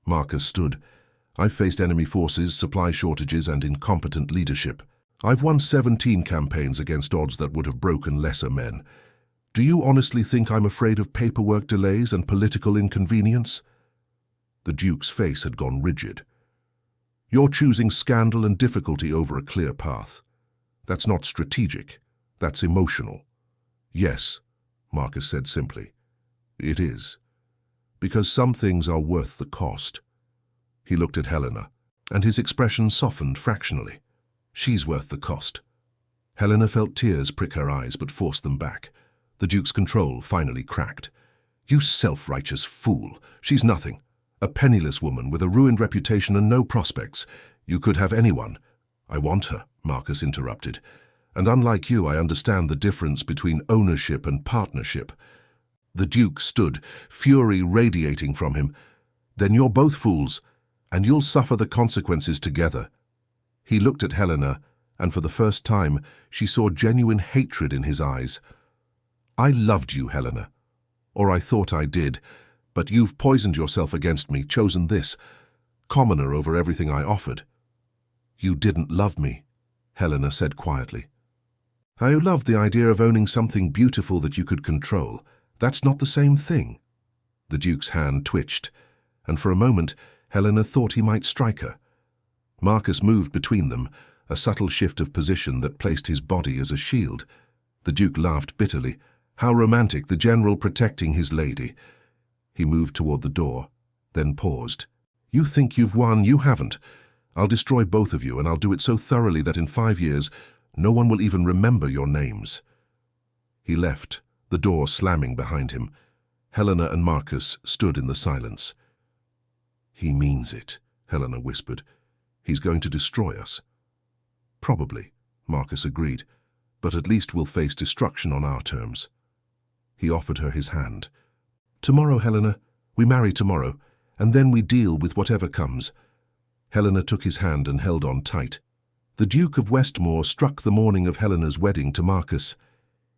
Marcus stood. I've faced enemy forces, supply shortages, and incompetent leadership. I've won 17 campaigns against odds that would have broken lesser men. Do you honestly think I'm afraid of paperwork delays and political inconvenience? The Duke's face had gone rigid. You're choosing scandal and difficulty over a clear path. That's not strategic. That's emotional. Yes, Marcus said simply. It is. Because some things are worth the cost. He looked at Helena, and his expression softened fractionally. She's worth the cost. Helena felt tears prick her eyes but forced them back. The Duke's control finally cracked. You self-righteous fool. She's nothing. A penniless woman with a ruined reputation and no prospects. You could have anyone. I want her, Marcus interrupted. And unlike you, I understand the difference between ownership and partnership. The Duke stood, fury radiating from him. Then you're both fools, and you'll suffer the consequences together. He looked at Helena, and for the first time, she saw genuine hatred in his eyes. I loved you, Helena. Or I thought I did, but you've poisoned yourself against me, chosen this, commoner over everything I offered. You didn't love me, Helena said quietly. I loved the idea of owning something beautiful that you could control. That's not the same thing. The Duke's hand twitched, and for a moment, Helena thought he might strike her. Marcus moved between them, a subtle shift of position that placed his body as a shield. The Duke laughed bitterly. How romantic, the general protecting his lady. He moved toward the door, then paused. You think you've won, you haven't. I'll destroy both of you, and I'll do it so thoroughly that in 5 years, no one will even remember your names. He left, the door slamming behind him. Helena and Marcus stood in the silence. He means it, Helena whispered. He's going to destroy us. Probably, Marcus agreed, but at least we'll face destruction on our terms. He offered her his hand. Tomorrow, Helena, we marry tomorrow, and then we deal with whatever comes. Helena took his hand and held on tight. The Duke of Westmore struck the morning of Helena's wedding to Marcus.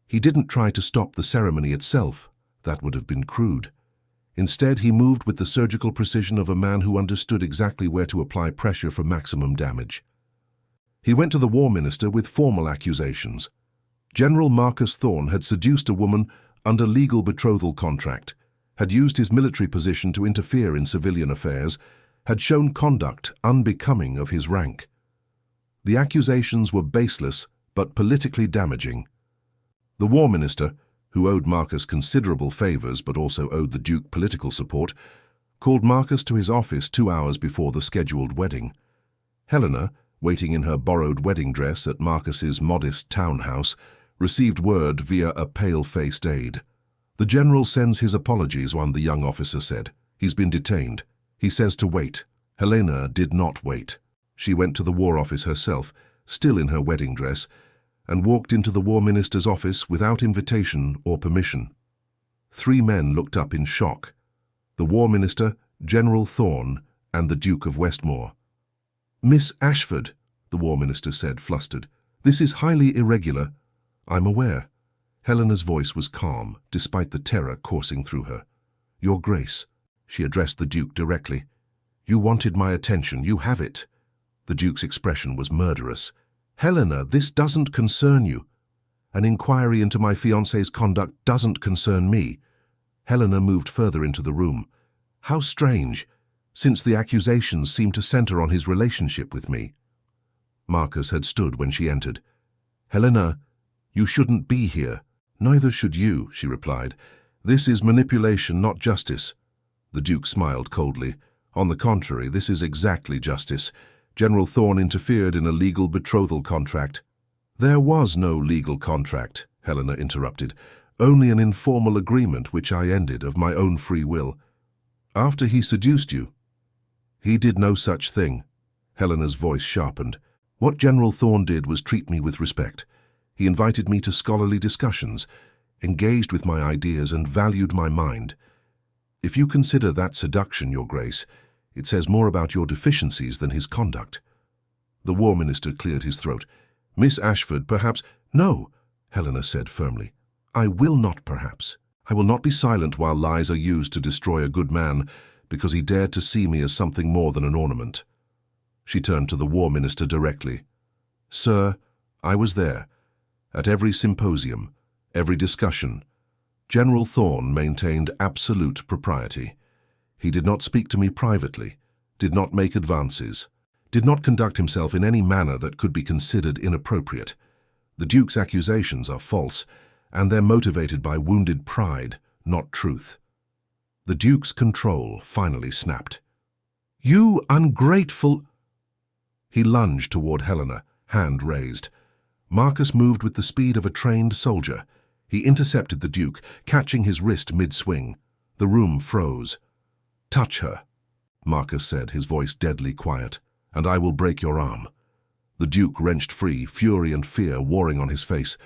He didn't try to stop the ceremony itself. That would have been crude. Instead, he moved with the surgical precision of a man who understood exactly where to apply pressure for maximum damage. He went to the War Minister with formal accusations. General Marcus Thorne had seduced a woman under legal betrothal contract, had used his military position to interfere in civilian affairs, had shown conduct unbecoming of his rank. The accusations were baseless but politically damaging. The War Minister, who owed Marcus considerable favors but also owed the Duke political support, called Marcus to his office 2 hours before the scheduled wedding. Helena, waiting in her borrowed wedding dress at Marcus's modest townhouse, received word via a pale-faced aide. The general sends his apologies, one the young officer said. He's been detained. He says to wait. Helena did not wait. She went to the War Office herself, still in her wedding dress, and walked into the War Minister's office without invitation or permission. 3 men looked up in shock. The War Minister, General Thorne, and the Duke of Westmore. Miss Ashford, the War Minister said, flustered. This is highly irregular. I'm aware. Helena's voice was calm, despite the terror coursing through her. Your Grace, she addressed the Duke directly. You wanted my attention. You have it. The Duke's expression was murderous. Helena, this doesn't concern you. An inquiry into my fiancé's conduct doesn't concern me. Helena moved further into the room. How strange, since the accusations seemed to center on his relationship with me. Marcus had stood when she entered. Helena, you shouldn't be here. Neither should you, she replied. This is manipulation, not justice. The Duke smiled coldly. On the contrary, this is exactly justice. General Thorne interfered in a legal betrothal contract. There was no legal contract, Helena interrupted. Only an informal agreement which I ended of my own free will. After he seduced you. He did no such thing. Helena's voice sharpened. What General Thorne did was treat me with respect. He invited me to scholarly discussions, engaged with my ideas and valued my mind. If you consider that seduction, Your Grace, it says more about your deficiencies than his conduct. The War Minister cleared his throat. Miss Ashford, perhaps— No, Helena said firmly. I will not, perhaps. I will not be silent while lies are used to destroy a good man because he dared to see me as something more than an ornament. She turned to the War Minister directly. Sir, I was there. At every symposium, every discussion, General Thorne maintained absolute propriety. He did not speak to me privately, did not make advances, did not conduct himself in any manner that could be considered inappropriate. The Duke's accusations are false, and they're motivated by wounded pride, not truth. The Duke's control finally snapped. You ungrateful— He lunged toward Helena, hand raised. Marcus moved with the speed of a trained soldier. He intercepted the Duke, catching his wrist mid-swing. The room froze. "Touch her," Marcus said, his voice deadly quiet, "and I will break your arm." The Duke wrenched free, fury and fear warring on his face.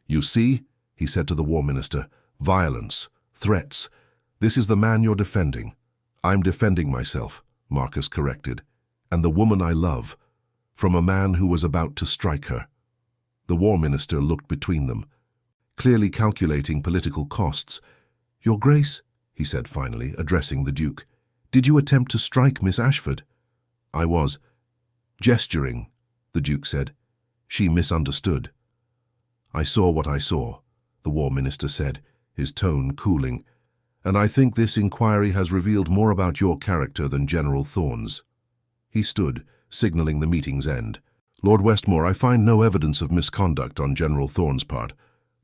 "You see," he said to the War Minister, "violence, threats. This is the man you're defending." "I'm defending myself," Marcus corrected, "and the woman I love, from a man who was about to strike her." The War Minister looked between them, clearly calculating political costs. "Your Grace," he said finally, addressing the Duke, "did you attempt to strike Miss Ashford?" "I was gesturing," the Duke said. "She misunderstood." "I saw what I saw," the War Minister said, his tone cooling, "and I think this inquiry has revealed more about your character than General Thorne's." He stood, signalling the meeting's end. "Lord Westmore, I find no evidence of misconduct on General Thorne's part.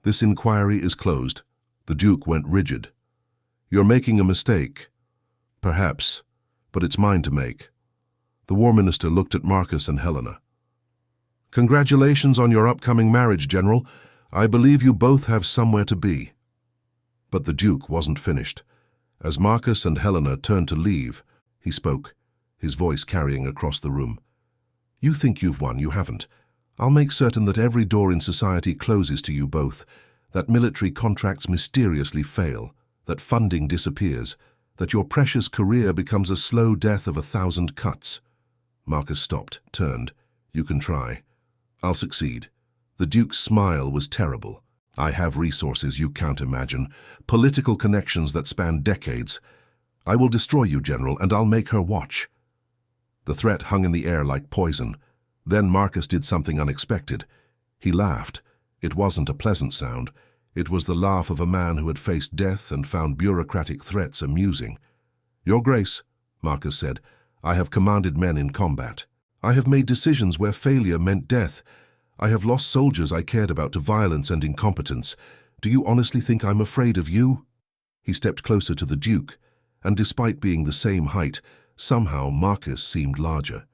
This inquiry is closed." The Duke went rigid. "You're making a mistake." "Perhaps, but it's mine to make." The War Minister looked at Marcus and Helena. "Congratulations on your upcoming marriage, General. I believe you both have somewhere to be." But the Duke wasn't finished. As Marcus and Helena turned to leave, he spoke, his voice carrying across the room. "You think you've won, you haven't. I'll make certain that every door in society closes to you both, that military contracts mysteriously fail, that funding disappears, that your precious career becomes a slow death of 1,000 cuts." Marcus stopped, turned. "You can try. I'll succeed." The Duke's smile was terrible. "I have resources you can't imagine, political connections that span decades. I will destroy you, General, and I'll make her watch." The threat hung in the air like poison. Then Marcus did something unexpected. He laughed. It wasn't a pleasant sound. It was the laugh of a man who had faced death and found bureaucratic threats amusing. "Your Grace," Marcus said, "I have commanded men in combat. I have made decisions where failure meant death. I have lost soldiers I cared about to violence and incompetence. Do you honestly think I'm afraid of you?" He stepped closer to the Duke, and despite being the same height, somehow Marcus seemed larger.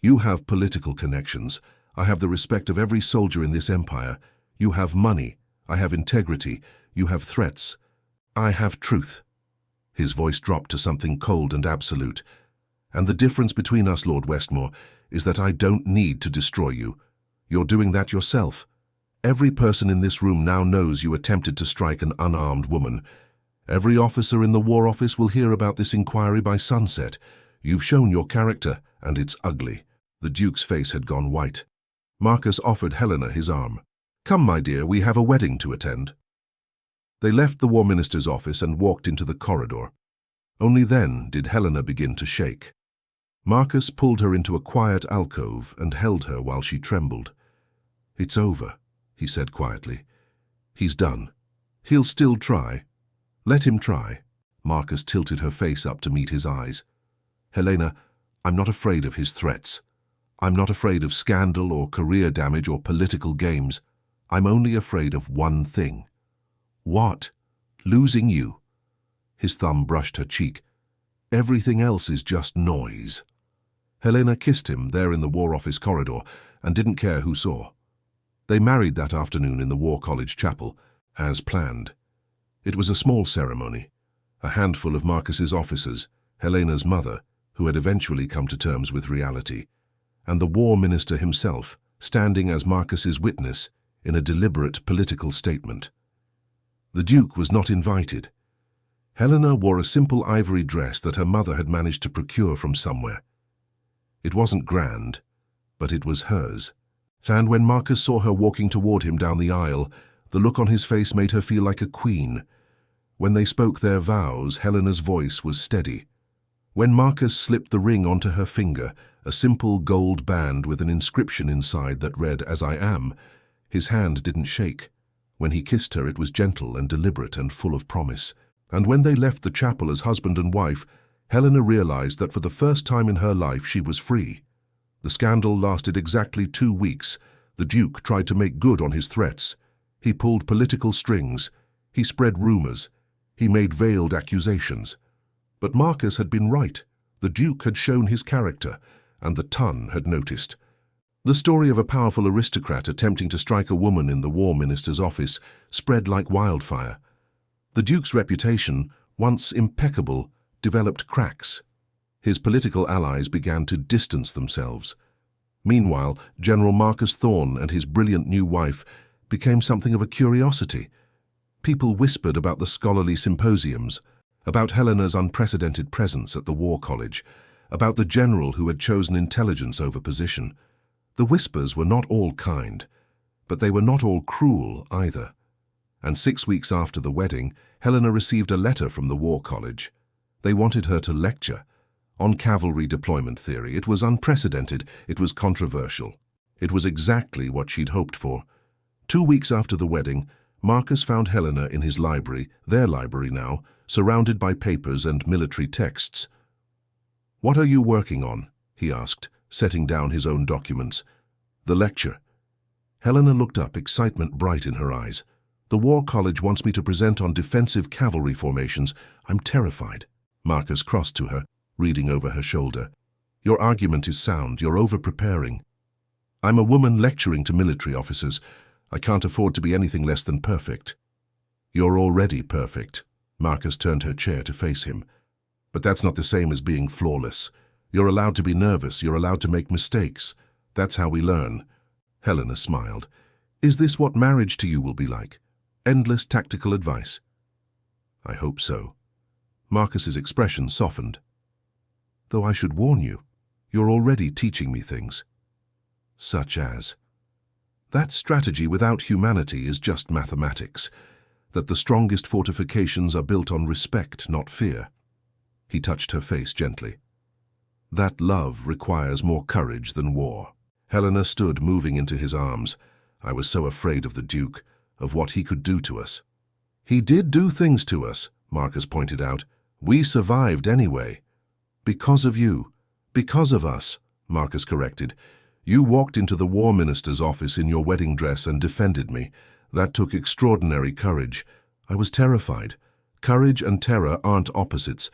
"You have political connections. I have the respect of every soldier in this empire. You have money. I have integrity. You have threats. I have truth." His voice dropped to something cold and absolute. "And the difference between us, Lord Westmore, is that I don't need to destroy you. You're doing that yourself. Every person in this room now knows you attempted to strike an unarmed woman. Every officer in the War Office will hear about this inquiry by sunset. You've shown your character, and it's ugly." The Duke's face had gone white. Marcus offered Helena his arm. "Come, my dear, we have a wedding to attend." They left the War Minister's office and walked into the corridor. Only then did Helena begin to shake. Marcus pulled her into a quiet alcove and held her while she trembled. "It's over," he said quietly. "He's done. He'll still try. Let him try." Marcus tilted her face up to meet his eyes. "Helena, I'm not afraid of his threats. I'm not afraid of scandal or career damage or political games. I'm only afraid of one thing." "What?" "Losing you." His thumb brushed her cheek. "Everything else is just noise." Helena kissed him there in the War Office corridor and didn't care who saw. They married that afternoon in the War College chapel, as planned. It was a small ceremony. A handful of Marcus's officers, Helena's mother, who had eventually come to terms with reality, and the War Minister himself, standing as Marcus's witness in a deliberate political statement. The Duke was not invited. Helena wore a simple ivory dress that her mother had managed to procure from somewhere. It wasn't grand, but it was hers. And when Marcus saw her walking toward him down the aisle, the look on his face made her feel like a queen. When they spoke their vows, Helena's voice was steady. When Marcus slipped the ring onto her finger, a simple gold band with an inscription inside that read, "As I am," his hand didn't shake. When he kissed her, it was gentle and deliberate and full of promise. And when they left the chapel as husband and wife, Helena realized that for the first time in her life she was free. The scandal lasted exactly 2 weeks. The Duke tried to make good on his threats. He pulled political strings. He spread rumors. He made veiled accusations. But Marcus had been right. The Duke had shown his character, and the Ton had noticed. The story of a powerful aristocrat attempting to strike a woman in the War Minister's office spread like wildfire. The Duke's reputation, once impeccable, developed cracks. His political allies began to distance themselves. Meanwhile, General Marcus Thorne and his brilliant new wife became something of a curiosity. People whispered about the scholarly symposiums, about Helena's unprecedented presence at the War College, about the general who had chosen intelligence over position. The whispers were not all kind, but they were not all cruel either. And 6 weeks after the wedding, Helena received a letter from the War College. They wanted her to lecture on cavalry deployment theory. It was unprecedented, it was controversial. It was exactly what she'd hoped for. 2 weeks after the wedding, Marcus found Helena in his library, their library now, surrounded by papers and military texts. "What are you working on?" he asked, setting down his own documents. "The lecture." Helena looked up, excitement bright in her eyes. "The War College wants me to present on defensive cavalry formations. I'm terrified." Marcus crossed to her, reading over her shoulder. "Your argument is sound. You're over-preparing." "I'm a woman lecturing to military officers. I can't afford to be anything less than perfect." "You're already perfect." Marcus turned her chair to face him. "But that's not the same as being flawless. You're allowed to be nervous. You're allowed to make mistakes. That's how we learn." Helena smiled. "Is this what marriage to you will be like? Endless tactical advice?" "I hope so." Marcus's expression softened. "Though I should warn you, you're already teaching me things." "Such as?" "That strategy without humanity is just mathematics. That the strongest fortifications are built on respect, not fear." He touched her face gently. "That love requires more courage than war." Helena stood, moving into his arms. "I was so afraid of the Duke, of what he could do to us." "He did do things to us," Marcus pointed out. "We survived anyway." "Because of you. Because of us," Marcus corrected. "You walked into the War Minister's office in your wedding dress and defended me. That took extraordinary courage. I was terrified. Courage and terror aren't opposites.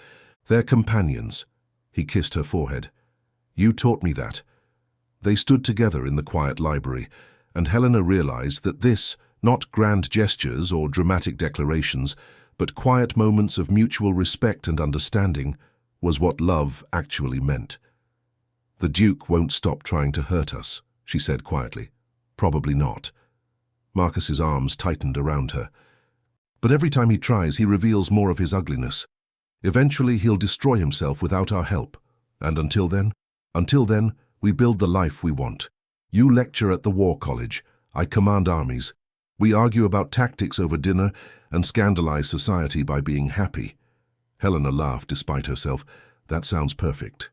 They're companions." He kissed her forehead. "You taught me that." They stood together in the quiet library, and Helena realized that this, not grand gestures or dramatic declarations, but quiet moments of mutual respect and understanding, was what love actually meant. "The Duke won't stop trying to hurt us," she said quietly. "Probably not." Marcus's arms tightened around her. "But every time he tries, he reveals more of his ugliness. Eventually, he'll destroy himself without our help. And until then, we build the life we want. You lecture at the War College. I command armies. We argue about tactics over dinner and scandalize society by being happy." Helena laughed despite herself. "That sounds perfect."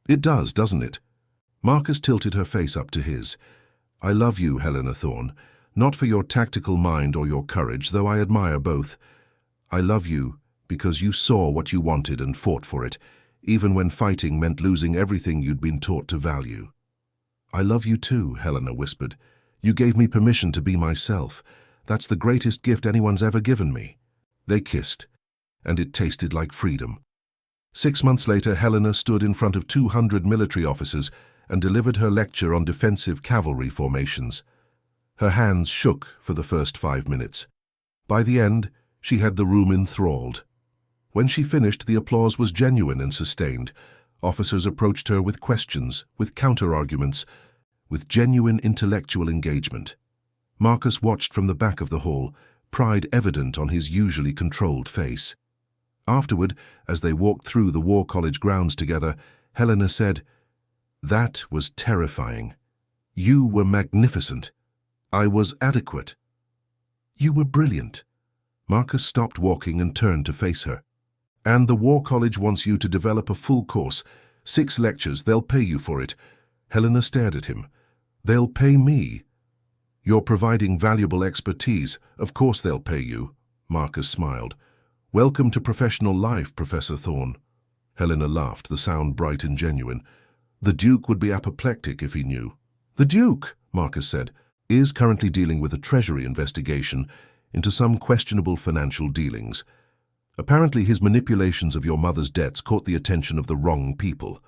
"It does, doesn't it?" Marcus tilted her face up to his. "I love you, Helena Thorne, not for your tactical mind or your courage, though I admire both. I love you because you saw what you wanted and fought for it, even when fighting meant losing everything you'd been taught to value." "I love you too," Helena whispered. "You gave me permission to be myself. That's the greatest gift anyone's ever given me." They kissed, and it tasted like freedom. 6 months later, Helena stood in front of 200 military officers and delivered her lecture on defensive cavalry formations. Her hands shook for the first 5 minutes. By the end, she had the room enthralled. When she finished, the applause was genuine and sustained. Officers approached her with questions, with counter-arguments, with genuine intellectual engagement. Marcus watched from the back of the hall, pride evident on his usually controlled face. Afterward, as they walked through the War College grounds together, Helena said, "That was terrifying. You were magnificent. I was adequate. You were brilliant." Marcus stopped walking and turned to face her. "And the War College wants you to develop a full course. 6 lectures, they'll pay you for it." Helena stared at him. "They'll pay me?" "You're providing valuable expertise. Of course they'll pay you." Marcus smiled. "Welcome to professional life, Professor Thorne." Helena laughed, the sound bright and genuine. "The Duke would be apoplectic if he knew." "The Duke," Marcus said, "is currently dealing with a Treasury investigation into some questionable financial dealings. Apparently his manipulations of your mother's debts caught the attention of the wrong people."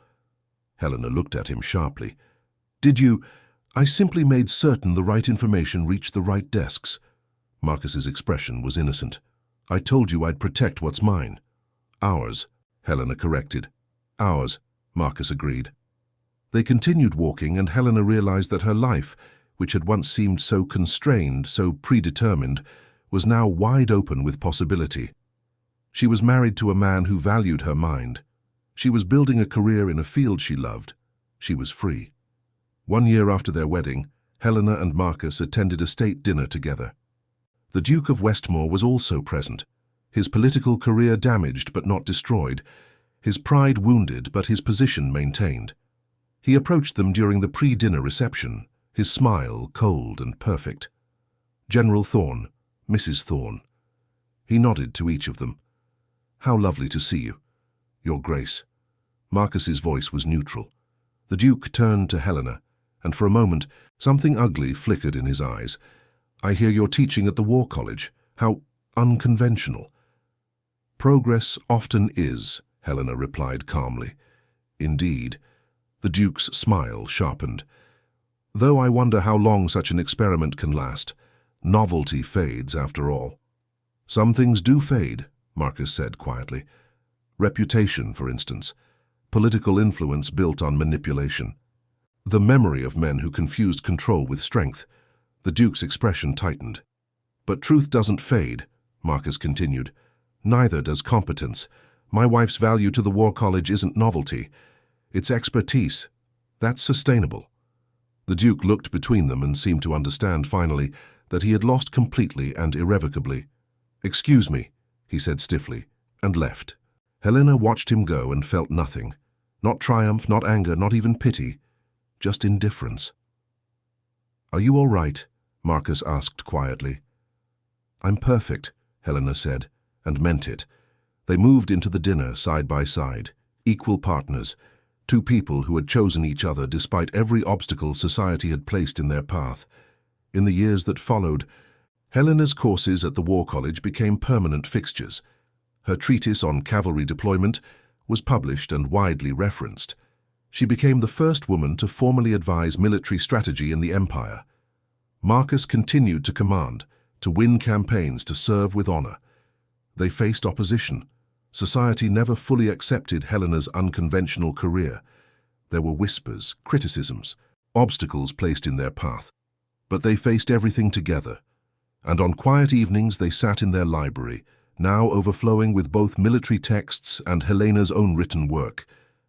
Helena looked at him sharply. "Did you? I simply made certain the right information reached the right desks. Marcus's expression was innocent. I told you I'd protect what's mine. Ours, Helena corrected. Ours, Marcus agreed. They continued walking, and Helena realized that her life, which had once seemed so constrained, so predetermined, was now wide open with possibility. She was married to a man who valued her mind. She was building a career in a field she loved. She was free. 1 year after their wedding, Helena and Marcus attended a state dinner together. The Duke of Westmore was also present, his political career damaged but not destroyed, his pride wounded but his position maintained. He approached them during the pre-dinner reception, his smile cold and perfect. General Thorne, Mrs. Thorne. He nodded to each of them. How lovely to see you. Your Grace. Marcus's voice was neutral. The Duke turned to Helena, and for a moment something ugly flickered in his eyes. I hear you're teaching at the War College. How unconventional. Progress often is, Helena replied calmly. Indeed. The Duke's smile sharpened. Though I wonder how long such an experiment can last. Novelty fades, after all. Some things do fade, Marcus said quietly. Reputation, for instance. Political influence built on manipulation. The memory of men who confused control with strength. The Duke's expression tightened. But truth doesn't fade, Marcus continued. Neither does competence. My wife's value to the War College isn't novelty. It's expertise. That's sustainable. The Duke looked between them and seemed to understand finally that he had lost completely and irrevocably. Excuse me, he said stiffly, and left. Helena watched him go and felt nothing. Not triumph, not anger, not even pity. Just indifference. Are you all right? Marcus asked quietly. I'm perfect, Helena said, and meant it. They moved into the dinner side by side, equal partners, two people who had chosen each other despite every obstacle society had placed in their path. In the years that followed, Helena's courses at the War College became permanent fixtures. Her treatise on cavalry deployment was published and widely referenced. She became the first woman to formally advise military strategy in the Empire. Marcus continued to command, to win campaigns, to serve with honor. They faced opposition. Society never fully accepted Helena's unconventional career. There were whispers, criticisms, obstacles placed in their path. But they faced everything together. And on quiet evenings they sat in their library, now overflowing with both military texts and Helena's own written work,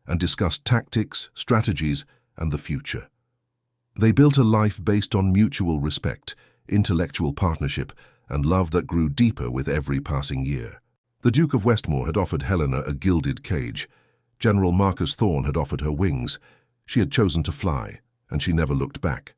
and discussed tactics, strategies, and the future. They built a life based on mutual respect, intellectual partnership, and love that grew deeper with every passing year. The Duke of Westmore had offered Helena a gilded cage. General Marcus Thorne had offered her wings. She had chosen to fly, and she never looked back.